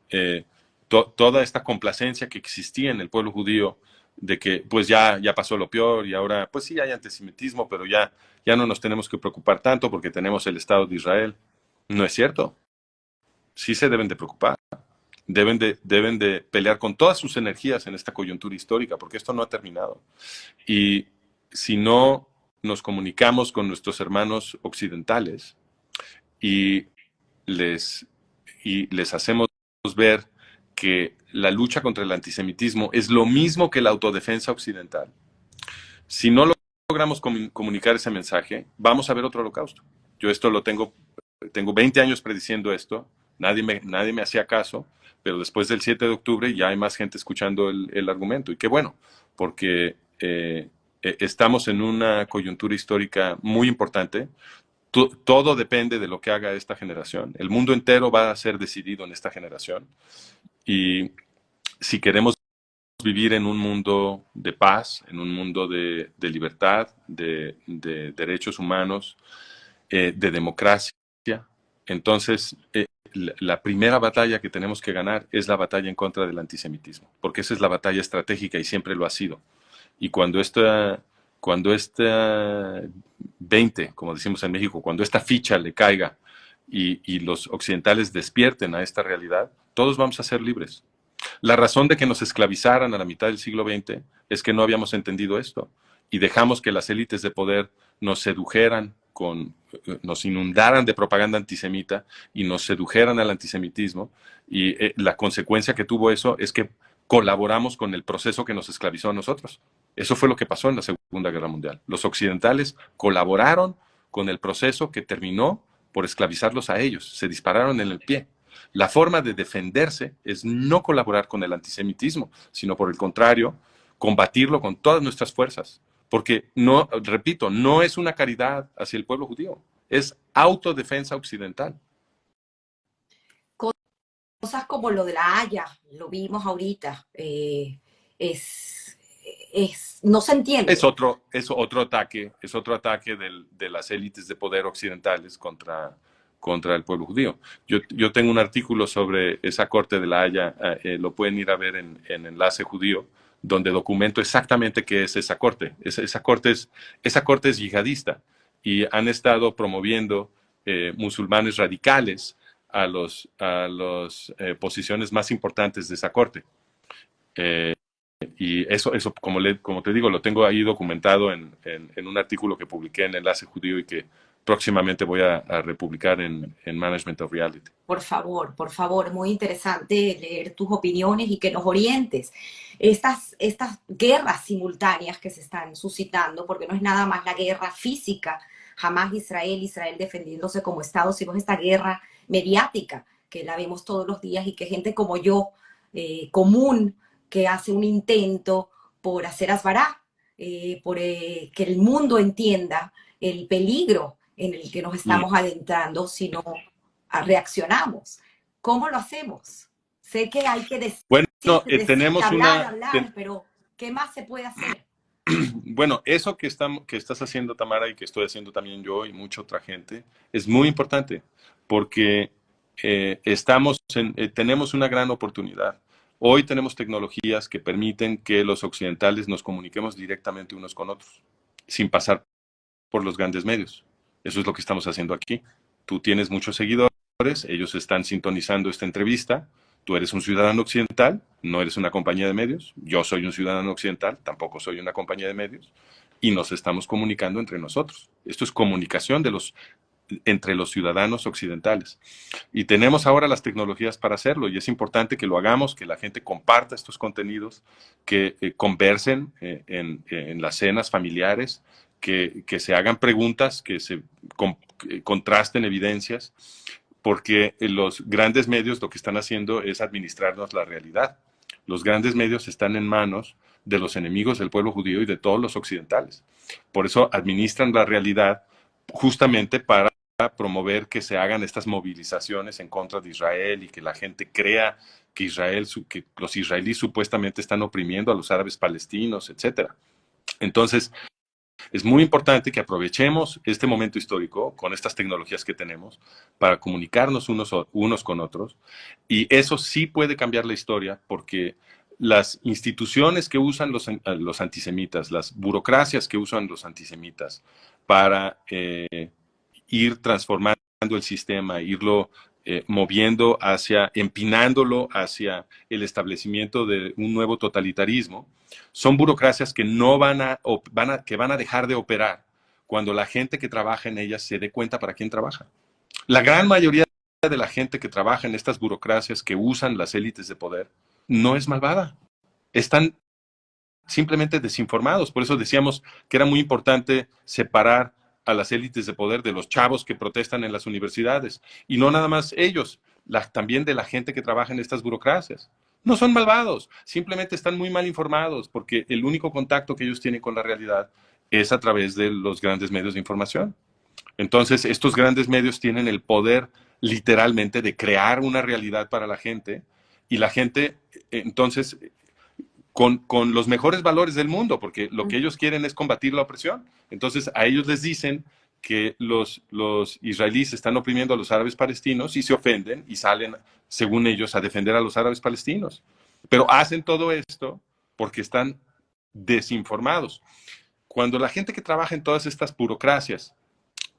toda esta complacencia que existía en el pueblo judío de que pues ya pasó lo peor y ahora pues sí hay antisemitismo, pero ya no nos tenemos que preocupar tanto porque tenemos el Estado de Israel. No es cierto. Sí se deben de preocupar. Deben de pelear con todas sus energías en esta coyuntura histórica, porque esto no ha terminado. Y si no nos comunicamos con nuestros hermanos occidentales y les hacemos ver que la lucha contra el antisemitismo es lo mismo que la autodefensa occidental, si no logramos comunicar ese mensaje, vamos a ver otro holocausto. Yo esto tengo 20 años prediciendo esto, nadie me hacía caso, pero después del 7 de octubre ya hay más gente escuchando el argumento. Y qué bueno, porque estamos en una coyuntura histórica muy importante. Todo depende de lo que haga esta generación. El mundo entero va a ser decidido en esta generación. Y si queremos vivir en un mundo de paz, en un mundo de libertad, de derechos humanos, de democracia, entonces la primera batalla que tenemos que ganar es la batalla en contra del antisemitismo, porque esa es la batalla estratégica y siempre lo ha sido. Y cuando esta 20, como decimos en México, cuando esta ficha le caiga y los occidentales despierten a esta realidad, todos vamos a ser libres. La razón de que nos esclavizaran a la mitad del siglo XX es que no habíamos entendido esto y dejamos que las élites de poder nos sedujeran nos inundaran de propaganda antisemita y nos sedujeran al antisemitismo. Y la consecuencia que tuvo eso es que colaboramos con el proceso que nos esclavizó a nosotros. Eso fue lo que pasó en la Segunda Guerra Mundial. Los occidentales colaboraron con el proceso que terminó por esclavizarlos a ellos. Se dispararon en el pie. La forma de defenderse es no colaborar con el antisemitismo, sino por el contrario, combatirlo con todas nuestras fuerzas. Porque, no, repito, no es una caridad hacia el pueblo judío, es autodefensa occidental. Cosas como lo de la Haya, lo vimos ahorita, no se entiende. Es otro ataque de las élites de poder occidentales contra el pueblo judío. Yo tengo un artículo sobre esa corte de la Haya, lo pueden ir a ver en Enlace Judío, donde documento exactamente qué es esa corte. Esa corte es yihadista y han estado promoviendo musulmanes radicales a las posiciones más importantes de esa corte. Y eso como te digo, lo tengo ahí documentado en un artículo que publiqué en Enlace Judío y que próximamente voy a republicar en Management of Reality. Por favor, muy interesante leer tus opiniones y que nos orientes. Estas guerras simultáneas que se están suscitando, porque no es nada más la guerra física, jamás Israel defendiéndose como Estado, sino esta guerra mediática que la vemos todos los días y que gente como yo, común, que hace un intento por hacer asbará, por que el mundo entienda el peligro en el que nos estamos adentrando si no reaccionamos. ¿Cómo lo hacemos? Sé que hay que decir, bueno, tenemos hablar, pero ¿qué más se puede hacer? Bueno, eso que estás haciendo, Tamara, y que estoy haciendo también yo y mucha otra gente, es muy importante porque tenemos una gran oportunidad. Hoy tenemos tecnologías que permiten que los occidentales nos comuniquemos directamente unos con otros, sin pasar por los grandes medios. Eso es lo que estamos haciendo aquí. Tú tienes muchos seguidores, ellos están sintonizando esta entrevista. Tú eres un ciudadano occidental, no eres una compañía de medios. Yo soy un ciudadano occidental, tampoco soy una compañía de medios. Y nos estamos comunicando entre nosotros. Esto es comunicación entre los ciudadanos occidentales. Y tenemos ahora las tecnologías para hacerlo y es importante que lo hagamos, que la gente comparta estos contenidos, que conversen en las cenas familiares, que se hagan preguntas, que se contrasten evidencias, porque los grandes medios lo que están haciendo es administrarnos la realidad. Los grandes medios están en manos de los enemigos del pueblo judío y de todos los occidentales. Por eso administran la realidad justamente para promover que se hagan estas movilizaciones en contra de Israel y que la gente crea que los israelíes supuestamente están oprimiendo a los árabes palestinos, etcétera. Entonces, es muy importante que aprovechemos este momento histórico con estas tecnologías que tenemos para comunicarnos unos con otros, y eso sí puede cambiar la historia porque las instituciones que usan los antisemitas, las burocracias que usan los antisemitas para ir transformando el sistema, irlo moviendo empinándolo hacia el establecimiento de un nuevo totalitarismo, son burocracias que van a dejar de operar cuando la gente que trabaja en ellas se dé cuenta para quién trabaja. La gran mayoría de la gente que trabaja en estas burocracias que usan las élites de poder no es malvada. Están simplemente desinformados. Por eso decíamos que era muy importante separar a las élites de poder de los chavos que protestan en las universidades. Y no nada más ellos, también de la gente que trabaja en estas burocracias. No son malvados, simplemente están muy mal informados porque el único contacto que ellos tienen con la realidad es a través de los grandes medios de información. Entonces, estos grandes medios tienen el poder literalmente de crear una realidad para la gente y la gente, entonces, con los mejores valores del mundo, porque lo que ellos quieren es combatir la opresión. Entonces, a ellos les dicen que los israelíes están oprimiendo a los árabes palestinos y se ofenden y salen, según ellos, a defender a los árabes palestinos. Pero hacen todo esto porque están desinformados. Cuando la gente que trabaja en todas estas burocracias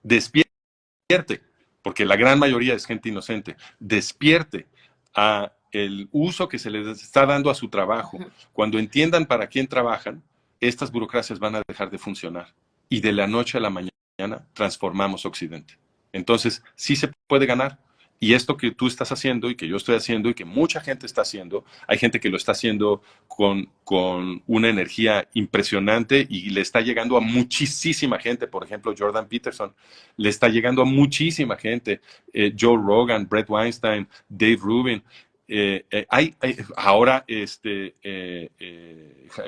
despierte, porque la gran mayoría es gente inocente, despierte a el uso que se les está dando a su trabajo, cuando entiendan para quién trabajan, estas burocracias van a dejar de funcionar. Y de la noche a la mañana mañana transformamos Occidente. Entonces, sí se puede ganar. Y esto que tú estás haciendo y que yo estoy haciendo y que mucha gente está haciendo, hay gente que lo está haciendo con una energía impresionante y le está llegando a muchísima gente. Por ejemplo, Jordan Peterson le está llegando a muchísima gente. Joe Rogan, Brett Weinstein, Dave Rubin. Ahora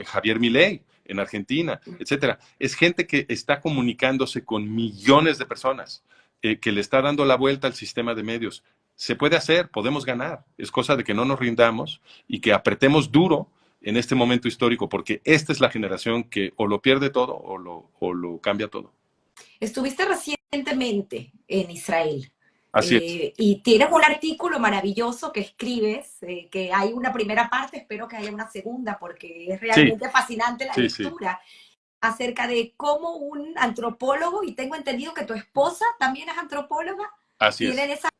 Javier Milei en Argentina, etcétera. Es gente que está comunicándose con millones de personas, que le está dando la vuelta al sistema de medios. Se puede hacer, podemos ganar. Es cosa de que no nos rindamos y que apretemos duro en este momento histórico, porque esta es la generación que o lo pierde todo o lo cambia todo. Estuviste recientemente en Israel. Así es. Y tienes un artículo maravilloso que escribes, que hay una primera parte, espero que haya una segunda, porque es realmente fascinante la lectura, acerca de cómo un antropólogo, y tengo entendido que tu esposa también es antropóloga, tienen esa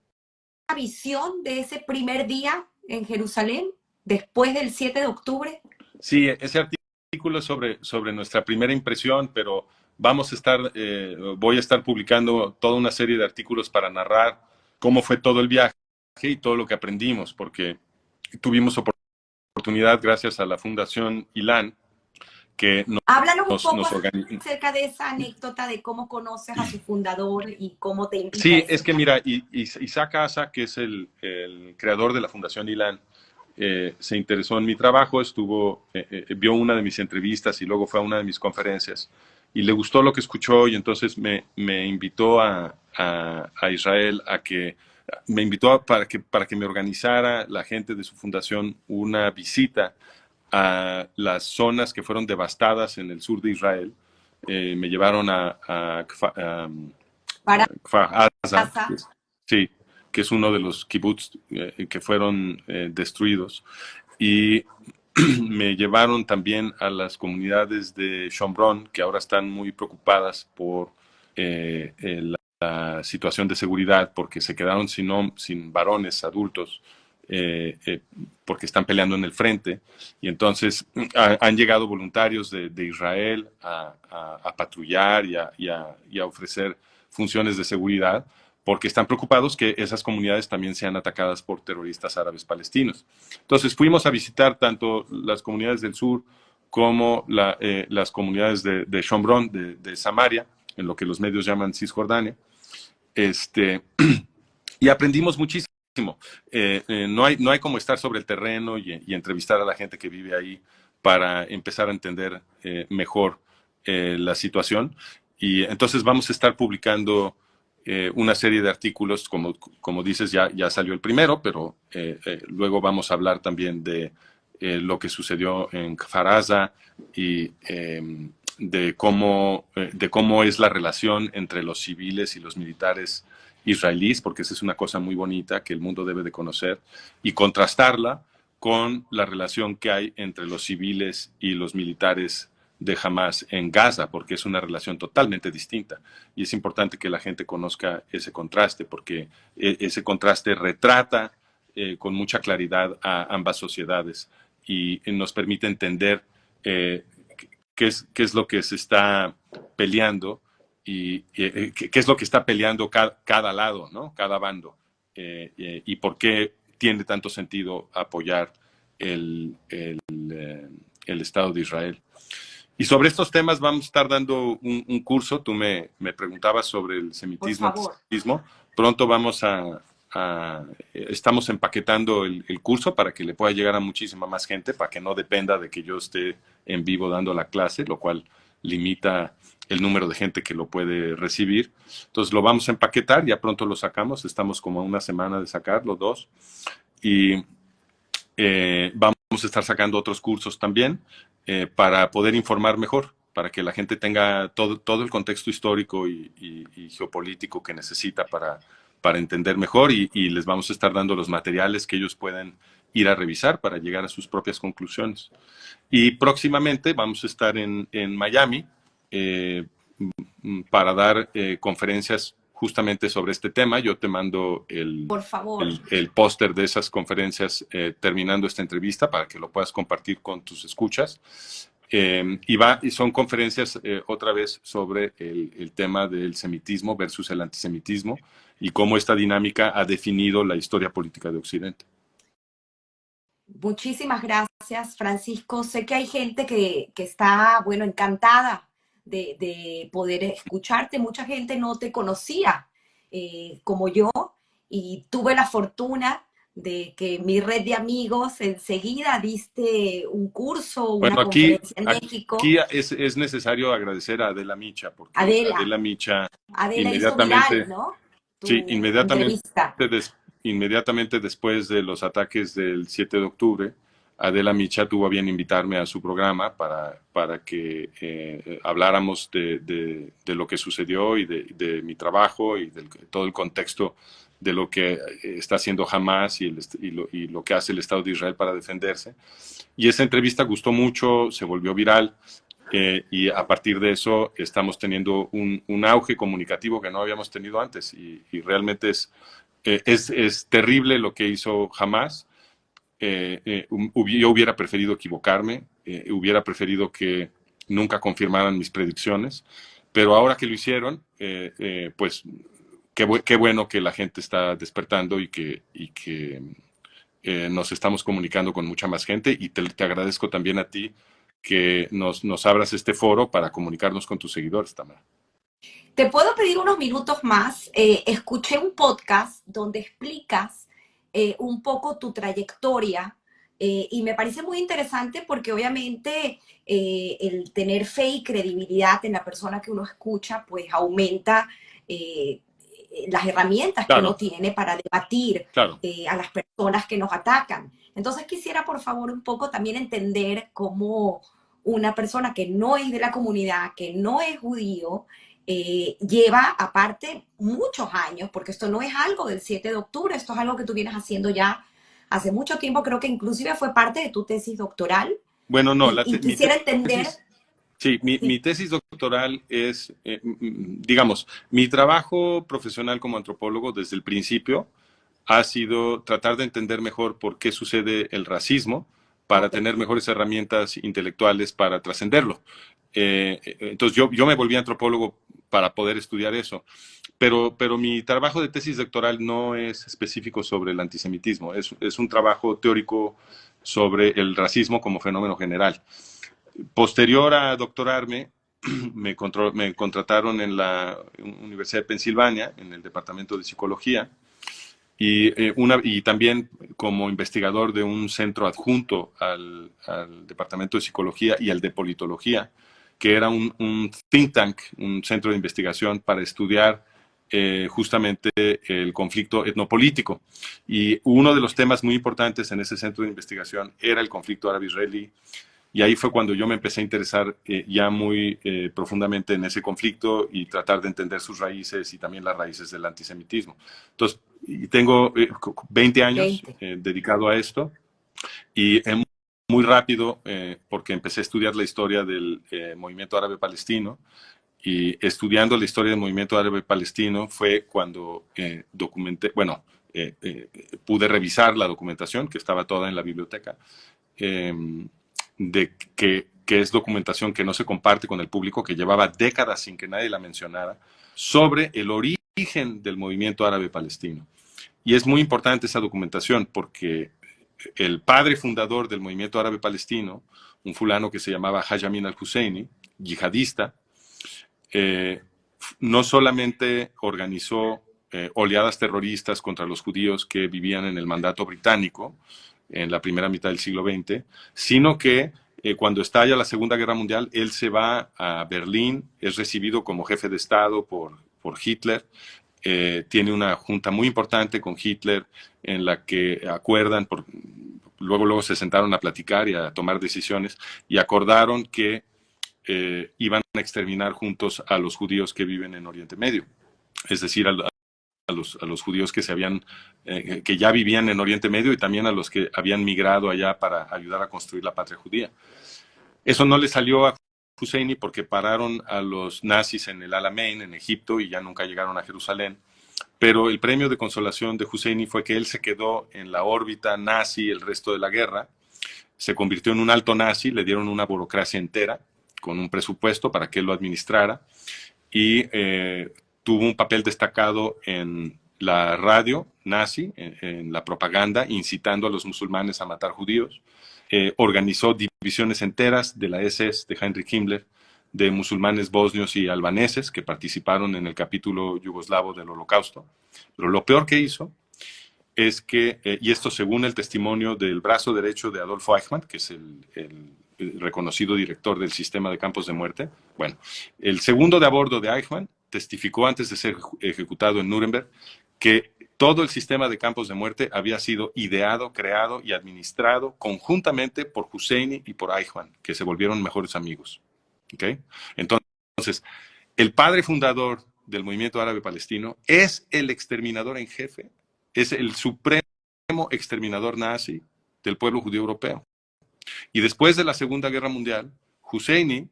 visión de ese primer día en Jerusalén, después del 7 de octubre. Sí, ese artículo es sobre nuestra primera impresión, pero voy a estar publicando toda una serie de artículos para narrar cómo fue todo el viaje y todo lo que aprendimos, porque tuvimos oportunidad gracias a la Fundación Ilan, que Háblanos un poco acerca de esa anécdota de cómo conoces a su fundador y cómo te invita. Sí, es que mira, Isaac Asa, que es el creador de la Fundación Ilan, se interesó en mi trabajo, vio una de mis entrevistas y luego fue a una de mis conferencias y le gustó lo que escuchó y entonces me invitó a Israel me invitó para que me organizara la gente de su fundación una visita a las zonas que fueron devastadas en el sur de Israel. Me llevaron a Kfar Aza, sí, que es uno de los kibbutz que fueron destruidos. Y me llevaron también a las comunidades de Shomron, que ahora están muy preocupadas por la situación de seguridad, porque se quedaron sin varones adultos, porque están peleando en el frente. Y entonces han llegado voluntarios de Israel a patrullar y a ofrecer funciones de seguridad, porque están preocupados que esas comunidades también sean atacadas por terroristas árabes palestinos. Entonces fuimos a visitar tanto las comunidades del sur como las comunidades de Shomron, de Samaria, en lo que los medios llaman Cisjordania, y aprendimos muchísimo. No hay como estar sobre el terreno y entrevistar a la gente que vive ahí para empezar a entender mejor la situación. Y entonces vamos a estar publicando una serie de artículos, como dices, ya salió el primero, pero luego vamos a hablar también de lo que sucedió en Kfar Aza y de cómo es la relación entre los civiles y los militares israelíes, porque esa es una cosa muy bonita que el mundo debe de conocer, y contrastarla con la relación que hay entre los civiles y los militares de Hamas en Gaza, porque es una relación totalmente distinta. Y es importante que la gente conozca ese contraste, porque ese contraste retrata con mucha claridad a ambas sociedades y nos permite entender qué es lo que se está peleando y qué es lo que está peleando cada lado, ¿no? Cada bando, y por qué tiene tanto sentido apoyar el Estado de Israel. Y sobre estos temas vamos a estar dando un curso. Tú me preguntabas sobre el semitismo, antisemitismo. Pronto estamos empaquetando el curso para que le pueda llegar a muchísima más gente, para que no dependa de que yo esté en vivo dando la clase, lo cual limita el número de gente que lo puede recibir. Entonces lo vamos a empaquetar, ya pronto lo sacamos, estamos como a una semana de sacarlo, 2, y vamos a estar sacando otros cursos también para poder informar mejor, para que la gente tenga todo el contexto histórico y geopolítico que necesita para entender mejor, y les vamos a estar dando los materiales que ellos pueden ir a revisar para llegar a sus propias conclusiones. Y próximamente vamos a estar en Miami para dar conferencias justamente sobre este tema. Yo te mando el póster de esas conferencias terminando esta entrevista para que lo puedas compartir con tus escuchas. Y son conferencias otra vez sobre el tema del semitismo versus el antisemitismo y cómo esta dinámica ha definido la historia política de Occidente. Muchísimas gracias, Francisco. Sé que hay gente que está, bueno, encantada de poder escucharte. Mucha gente no te conocía como yo y tuve la fortuna de que mi red de amigos enseguida diste un curso, una Bueno, conferencia en México. aquí es necesario agradecer a Adela Micha, porque Adela, Adela Micha Adela hizo viral, inmediatamente, ¿no? sí, Tu entrevista. inmediatamente después de los ataques del 7 de octubre, Adela Micha tuvo a bien invitarme a su programa para que habláramos de lo que sucedió y de mi trabajo y de todo el contexto de lo que está haciendo Hamas y lo que hace el Estado de Israel para defenderse. Y esa entrevista gustó mucho, se volvió viral. Y a partir de eso estamos teniendo un auge comunicativo que no habíamos tenido antes y realmente es terrible lo que hizo Hamas. Yo hubiera preferido equivocarme, hubiera preferido que nunca confirmaran mis predicciones, pero ahora que lo hicieron, pues qué bueno que la gente está despertando y que nos estamos comunicando con mucha más gente y te agradezco también a ti que nos abras este foro para comunicarnos con tus seguidores, Tamara. Te puedo pedir unos minutos más. Escuché un podcast donde explicas un poco tu trayectoria y me parece muy interesante porque obviamente el tener fe y credibilidad en la persona que uno escucha pues aumenta las herramientas que uno Claro, tiene para debatir claro. a las personas que nos atacan. Entonces quisiera por favor un poco también entender cómo una persona que no es de la comunidad, que no es judío, lleva aparte muchos años, porque esto no es algo del 7 de octubre, esto es algo que tú vienes haciendo ya hace mucho tiempo, creo que inclusive fue parte de tu tesis doctoral, Bueno, no, y quisiera entender, tesis, sí, mi sí, tesis doctoral es, digamos, mi trabajo profesional como antropólogo desde el principio ha sido tratar de entender mejor por qué sucede el racismo para ok, tener mejores herramientas intelectuales para trascenderlo. Entonces yo me volví antropólogo para poder estudiar eso, pero mi trabajo de tesis doctoral no es específico sobre el antisemitismo, es un trabajo teórico sobre el racismo como fenómeno general. Posterior a doctorarme, me contrataron en la Universidad de Pensilvania, en el Departamento de Psicología, y también como investigador de un centro adjunto al Departamento de Psicología y al de Politología, que era un think tank, un centro de investigación para estudiar justamente el conflicto etnopolítico. Y uno de los temas muy importantes en ese centro de investigación era el conflicto árabe-israelí, y ahí fue cuando yo me empecé a interesar ya muy profundamente en ese conflicto y tratar de entender sus raíces y también las raíces del antisemitismo. Entonces, y tengo 20 años 20. dedicado a esto y muy rápido, porque empecé a estudiar la historia del movimiento árabe palestino, y estudiando la historia del movimiento árabe palestino fue cuando documenté, bueno, pude revisar la documentación que estaba toda en la biblioteca. Eh, que es documentación que no se comparte con el público, que llevaba décadas sin que nadie la mencionara, sobre el origen del movimiento árabe palestino. Y es muy importante esa documentación porque el padre fundador del movimiento árabe palestino, un fulano que se llamaba Haj Amin al-Husseini, yihadista, eh, no solamente organizó oleadas terroristas contra los judíos que vivían en el mandato británico en la primera mitad del siglo XX, sino que cuando estalla la Segunda Guerra Mundial, él se va a Berlín, es recibido como jefe de Estado por Hitler, tiene una junta muy importante con Hitler en la que acuerdan, luego se sentaron a platicar y a tomar decisiones y acordaron que iban a exterminar juntos a los judíos que viven en Oriente Medio, es decir, a los judíos que ya vivían en Oriente Medio y también a los que habían migrado allá para ayudar a construir la patria judía. Eso no le salió a Husseini porque pararon a los nazis en el Alamein, en Egipto, y ya nunca llegaron a Jerusalén. Pero el premio de consolación de Husseini fue que él se quedó en la órbita nazi el resto de la guerra, se convirtió en un alto nazi, le dieron una burocracia entera con un presupuesto para que él lo administrara y tuvo un papel destacado en la radio nazi, en la propaganda, incitando a los musulmanes a matar judíos. Organizó divisiones enteras de la SS de Heinrich Himmler, de musulmanes bosnios y albaneses que participaron en el capítulo yugoslavo del Holocausto. Pero lo peor que hizo es que, y esto según el testimonio del brazo derecho de Adolfo Eichmann, que es el reconocido director del sistema de campos de muerte, bueno, el segundo de a bordo de Eichmann testificó antes de ser ejecutado en Nuremberg que todo el sistema de campos de muerte había sido ideado, creado y administrado conjuntamente por Husseini y por Eichmann, que se volvieron mejores amigos. ¿Okay? Entonces, el padre fundador del movimiento árabe palestino es el exterminador en jefe, es el supremo exterminador nazi del pueblo judío europeo. Y después de la Segunda Guerra Mundial, Husseini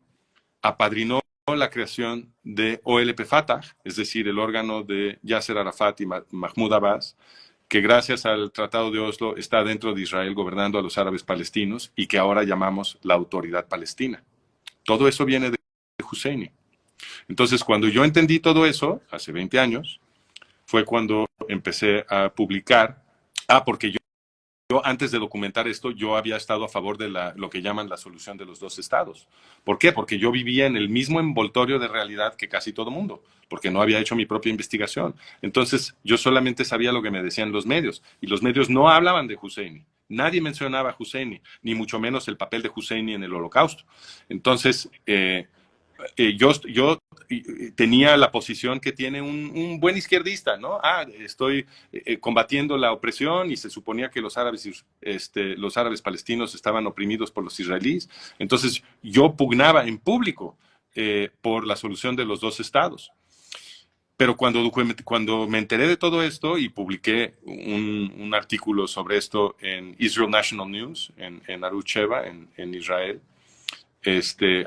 apadrinó la creación de OLP Fatah, es decir, el órgano de Yasser Arafat y Mahmoud Abbas, que gracias al Tratado de Oslo está dentro de Israel gobernando a los árabes palestinos y que ahora llamamos la Autoridad Palestina. Todo eso viene de Husseini. Entonces, cuando yo entendí todo eso, hace 20 años, fue cuando empecé a publicar. Porque yo antes de documentar esto, yo había estado a favor de lo que llaman la solución de los dos estados. ¿Por qué? Porque yo vivía en el mismo envoltorio de realidad que casi todo mundo, porque no había hecho mi propia investigación. Entonces, yo solamente sabía lo que me decían los medios, y los medios no hablaban de Husseini. Nadie mencionaba a Husseini, ni mucho menos el papel de Husseini en el Holocausto. Entonces, yo tenía la posición que tiene un buen izquierdista, ¿no? Estoy combatiendo la opresión y se suponía que los árabes palestinos estaban oprimidos por los israelíes. Entonces yo pugnaba en público por la solución de los dos estados. Pero cuando me enteré de todo esto y publiqué un artículo sobre esto en Israel National News, en Arutz Sheva, en Israel,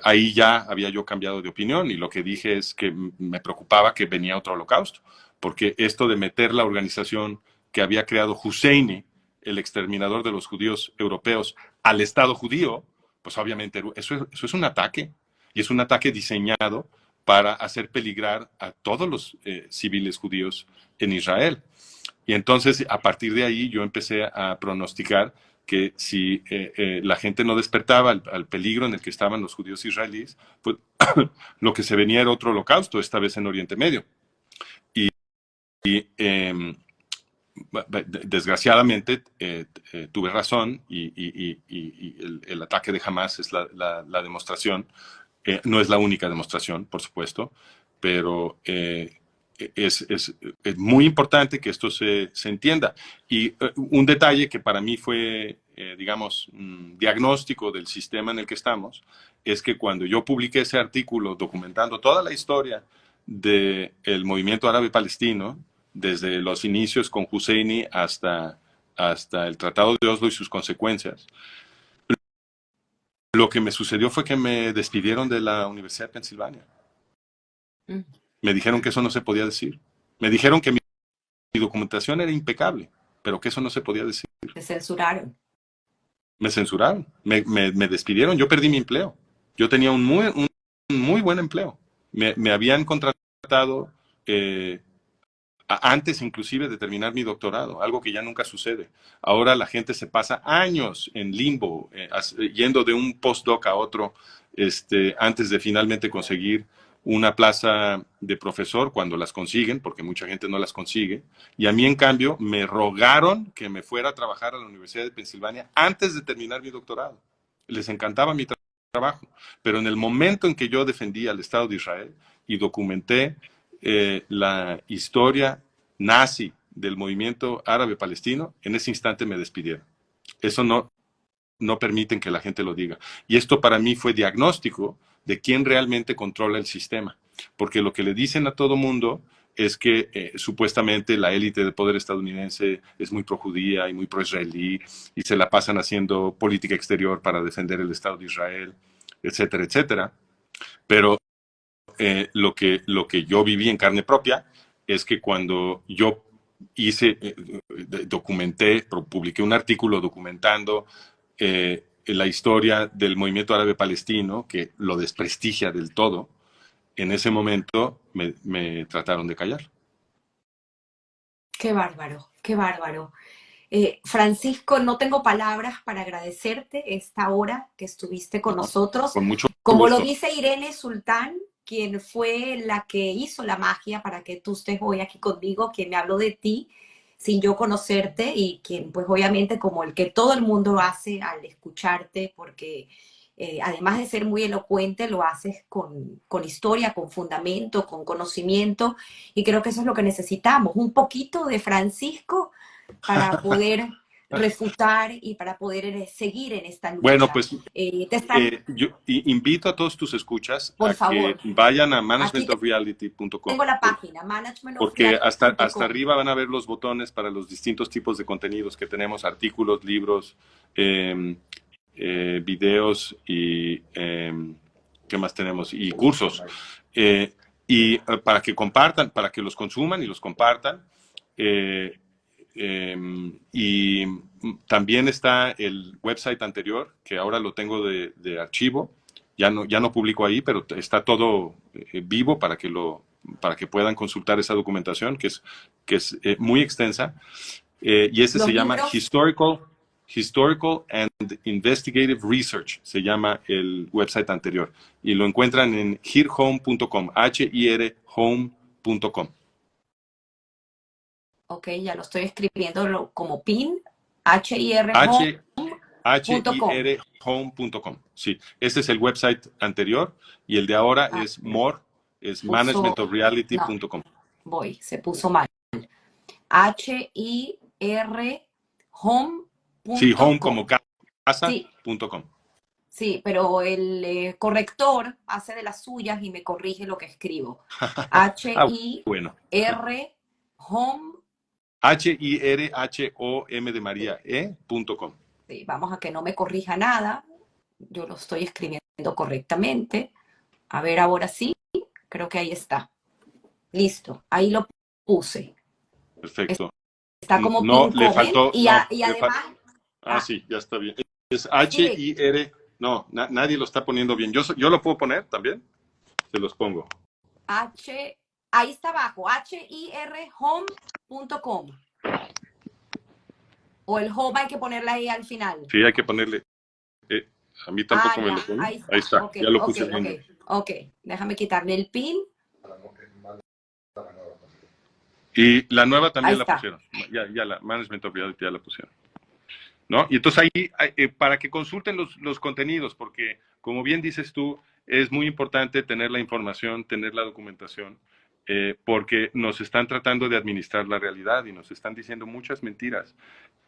ahí ya había yo cambiado de opinión y lo que dije es que me preocupaba que venía otro holocausto, porque esto de meter la organización que había creado Husseini, el exterminador de los judíos europeos, al Estado judío, pues obviamente eso es un ataque, y es un ataque diseñado para hacer peligrar a todos los civiles judíos en Israel. Y entonces, a partir de ahí, yo empecé a pronosticar que si la gente no despertaba al peligro en el que estaban los judíos israelíes, pues lo que se venía era otro holocausto, esta vez en Oriente Medio. Y desgraciadamente tuve razón y el ataque de Hamas es la demostración. No es la única demostración, por supuesto, pero es muy importante que esto se entienda. Y un detalle que para mí fue, digamos, diagnóstico del sistema en el que estamos, es que cuando yo publiqué ese artículo documentando toda la historia del movimiento árabe palestino, desde los inicios con Husseini hasta el Tratado de Oslo y sus consecuencias, lo que me sucedió fue que me despidieron de la Universidad de Pensilvania. Me dijeron que eso no se podía decir. Me dijeron que mi documentación era impecable, pero que eso no se podía decir. Te censuraron. Me censuraron, me despidieron, yo perdí mi empleo. Yo tenía un muy buen empleo. Me habían contratado antes inclusive de terminar mi doctorado, algo que ya nunca sucede. Ahora la gente se pasa años en limbo, yendo de un postdoc a otro, antes de finalmente conseguir una plaza de profesor, cuando las consiguen, porque mucha gente no las consigue. Y a mí, en cambio, me rogaron que me fuera a trabajar a la Universidad de Pensilvania antes de terminar mi doctorado. Les encantaba mi trabajo. Pero en el momento en que yo defendí al Estado de Israel y documenté la historia nazi del movimiento árabe palestino, en ese instante me despidieron. Eso no permiten que la gente lo diga. Y esto para mí fue diagnóstico de quién realmente controla el sistema. Porque lo que le dicen a todo mundo es que supuestamente la élite de poder estadounidense es muy projudía y muy proisraelí y se la pasan haciendo política exterior para defender el Estado de Israel, etcétera, etcétera. Pero lo que yo viví en carne propia es que cuando yo documenté, publiqué un artículo documentando la historia del movimiento árabe palestino, que lo desprestigia del todo, en ese momento me trataron de callar. Qué bárbaro, qué bárbaro. Francisco, no tengo palabras para agradecerte esta hora que estuviste con ¿No? nosotros. Con mucho Como lo gusto. dice Irene Sultán, quien fue la que hizo la magia para que tú estés hoy aquí conmigo, quien me habló de ti sin yo conocerte y quien pues obviamente como el que todo el mundo hace al escucharte, porque además de ser muy elocuente, lo haces con historia, con fundamento, con conocimiento, y creo que eso es lo que necesitamos, un poquito de Francisco para poder refutar y para poder seguir en esta Bueno, lucha. pues Te están, yo invito a todos tus escuchas por a que favor, vayan a aquí managementofreality.com, tengo la página, porque hasta managementofreality.com. arriba van a ver los botones para los distintos tipos de contenidos que tenemos, artículos, libros, eh, videos y ¿qué más tenemos? Y cursos. Y para que compartan, para que los consuman y los compartan. Eh, y también está el website anterior, que ahora lo tengo de archivo. Ya no publico ahí, pero está todo vivo para que puedan consultar esa documentación, que es muy extensa. Y ese se Los llama libros, Historical and Investigative Research, se llama el website anterior. Y lo encuentran en hirhome.com, home.com. ok, ya lo estoy escribiendo como PIN, HIRHome.com. H hirhome.com. Sí, ese es el website anterior y el de ahora Ah, es more, es puso, no, managementofreality.com. se puso mal. HIR Sí, home home.com. como Sí, casa.com. sí, pero el corrector hace de las suyas y me corrige lo que escribo. Ah, HIR bueno. home. HIRHOM de María E.com. Sí, vamos a que no me corrija nada. Yo lo estoy escribiendo correctamente. A ver, ahora sí. Creo que ahí está. Listo. Ahí lo puse. Perfecto. Está como No, pin le comment faltó, no, y además, ah, ah, sí, ya está bien. Es sí, HIR, no, nadie lo está poniendo bien. Yo lo puedo poner también, se los pongo. ahí está abajo, hirhome.com. O el home hay que ponerla ahí al final. Sí, hay que ponerle. eh, a mí Ah, tampoco me lo ya, pone. ahí Ahí está. está, Ok, ya lo ok, puse ok, bien. ok. Déjame quitarle el pin. Y la nueva Ahí también la está. pusieron. Ya la Management of Reality ya la pusieron. ¿No? Y entonces ahí, para que consulten los contenidos, porque como bien dices tú, es muy importante tener la información, tener la documentación, porque nos están tratando de administrar la realidad y nos están diciendo muchas mentiras.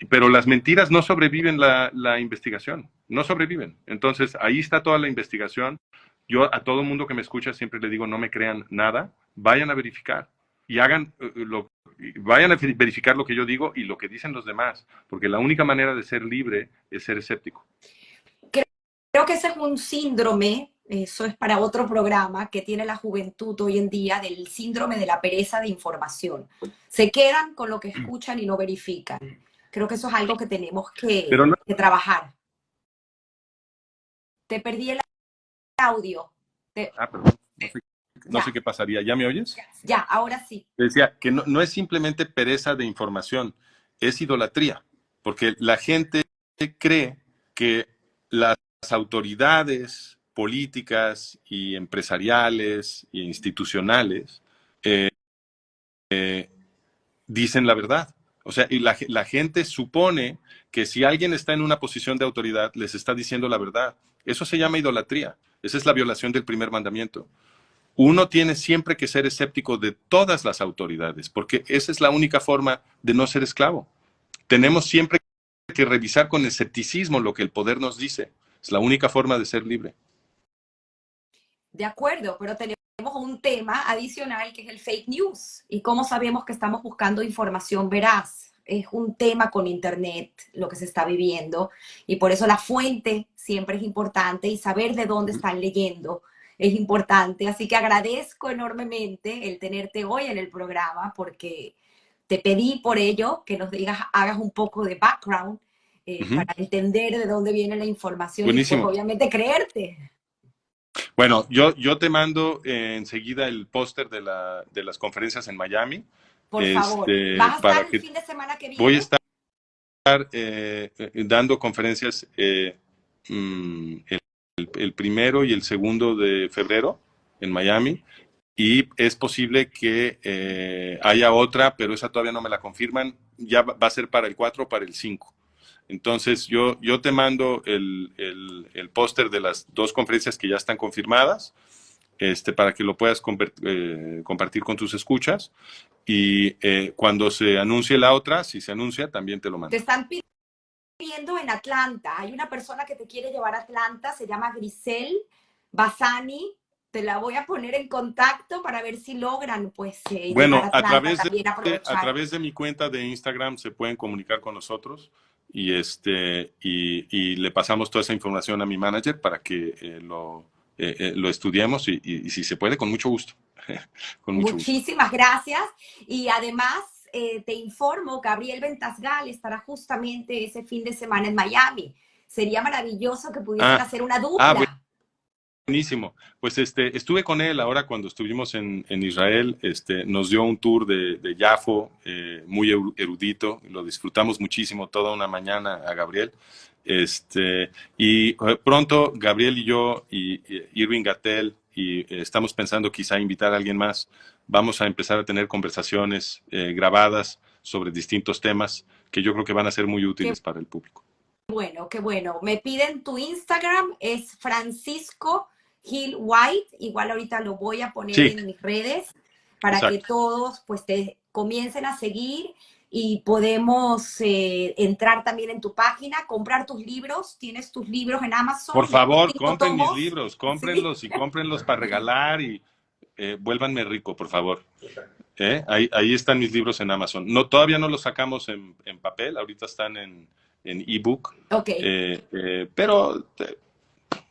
Pero las mentiras no sobreviven la investigación, no sobreviven. Entonces ahí está toda la investigación. Yo a todo mundo que me escucha siempre le digo, no me crean nada, vayan a verificar y vayan a verificar lo que yo digo y lo que dicen los demás, porque la única manera de ser libre es ser escéptico. Creo que ese es un síndrome, eso es para otro programa, que tiene la juventud hoy en día, del síndrome de la pereza de información. Se quedan con lo que escuchan y no verifican. Creo que eso es algo que tenemos Pero no, que trabajar. Te perdí el audio. perdón, no sé Ya, qué pasaría. ¿Ya me oyes? ya, ahora sí. Decía que no es simplemente pereza de información, es idolatría, porque la gente cree que las autoridades políticas y empresariales e institucionales dicen la verdad. O sea, y la gente supone que si alguien está en una posición de autoridad, les está diciendo la verdad. Eso se llama idolatría. Esa es la violación del primer mandamiento. Uno tiene siempre que ser escéptico de todas las autoridades, porque esa es la única forma de no ser esclavo. Tenemos siempre que revisar con escepticismo lo que el poder nos dice. Es la única forma de ser libre. De acuerdo, pero tenemos un tema adicional que es el fake news y cómo sabemos que estamos buscando información veraz. Es un tema con Internet, lo que se está viviendo, y por eso la fuente siempre es importante y saber de dónde están leyendo es importante. Así que agradezco enormemente el tenerte hoy en el programa porque te pedí por ello que nos digas, hagas un poco de background Ujú. para entender de dónde viene la información y pues Buenísimo. obviamente creerte. Bueno, yo te mando enseguida el póster de las conferencias en Miami, Por favor. ¿Vas a para estar el que fin de semana que voy a viene? estar dando conferencias el primero y el segundo de febrero en Miami. Y es posible que haya otra, pero esa todavía no me la confirman. Ya va a ser para el 4 o para el 5. Entonces yo te mando el póster de las dos conferencias que ya están confirmadas, para que lo puedas compartir con tus escuchas. Y cuando se anuncie la otra, si se anuncia, también te lo Te mando. están pidiendo en Atlanta. Hay una persona que te quiere llevar a Atlanta, se llama Grisel Bassani. Te la voy a poner en contacto para ver si logran pues llegar a Bueno, Atlanta también, a aprovechar. través de mi cuenta de Instagram se pueden comunicar con nosotros y le pasamos toda esa información a mi manager para que lo estudiemos y si se puede, con mucho gusto. Con mucho gusto. Muchísimas gracias. Y además te informo, Gabriel Ventasgal estará justamente ese fin de semana en Miami. Sería maravilloso que pudiesen Ah, hacer una ah, dupla. buenísimo. Pues estuve con él ahora cuando estuvimos en Israel. Nos dio un tour de Yafo, muy erudito. Lo disfrutamos muchísimo toda una mañana a Gabriel. Y pronto Gabriel y yo y Irving Gatel y estamos pensando quizá invitar a alguien más. Vamos a empezar a tener conversaciones grabadas sobre distintos temas que yo creo que van a ser muy Qué útiles para el público. bueno, qué bueno. Me piden tu Instagram, es Francisco Gil White. Igual ahorita lo voy a poner Sí, en mis redes para que exacto. todos pues te comiencen a seguir y podemos entrar también en tu página, comprar tus libros. Tienes tus libros en Por Amazon, más de favor, 5 compren mis tomos. libros, Sí. cómprenlos y cómprenlos para regalar y vuélvanme rico, por favor. Ahí están mis libros en Amazon. No, todavía no los sacamos en papel, ahorita están en ebook, Ok. pero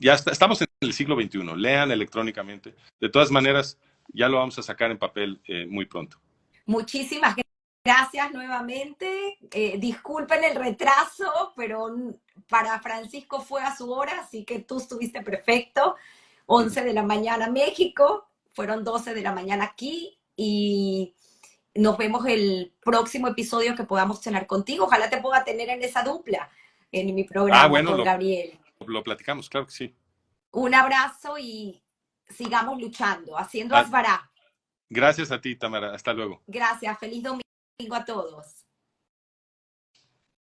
estamos en el siglo XXI, lean electrónicamente. De todas maneras, ya lo vamos a sacar en papel muy pronto. Muchísimas gracias nuevamente. Disculpen el retraso, pero para Francisco fue a su hora, así que tú estuviste perfecto. 11 de la mañana México, fueron 12 de la mañana aquí y nos vemos el próximo episodio que podamos tener contigo. Ojalá te pueda tener en esa dupla en mi Ah, programa bueno, con Gabriel. lo platicamos, claro que sí. Un abrazo y sigamos luchando, haciendo Ah, Asbará. gracias a ti, Tamara. Hasta luego. Gracias, feliz domingo a todos.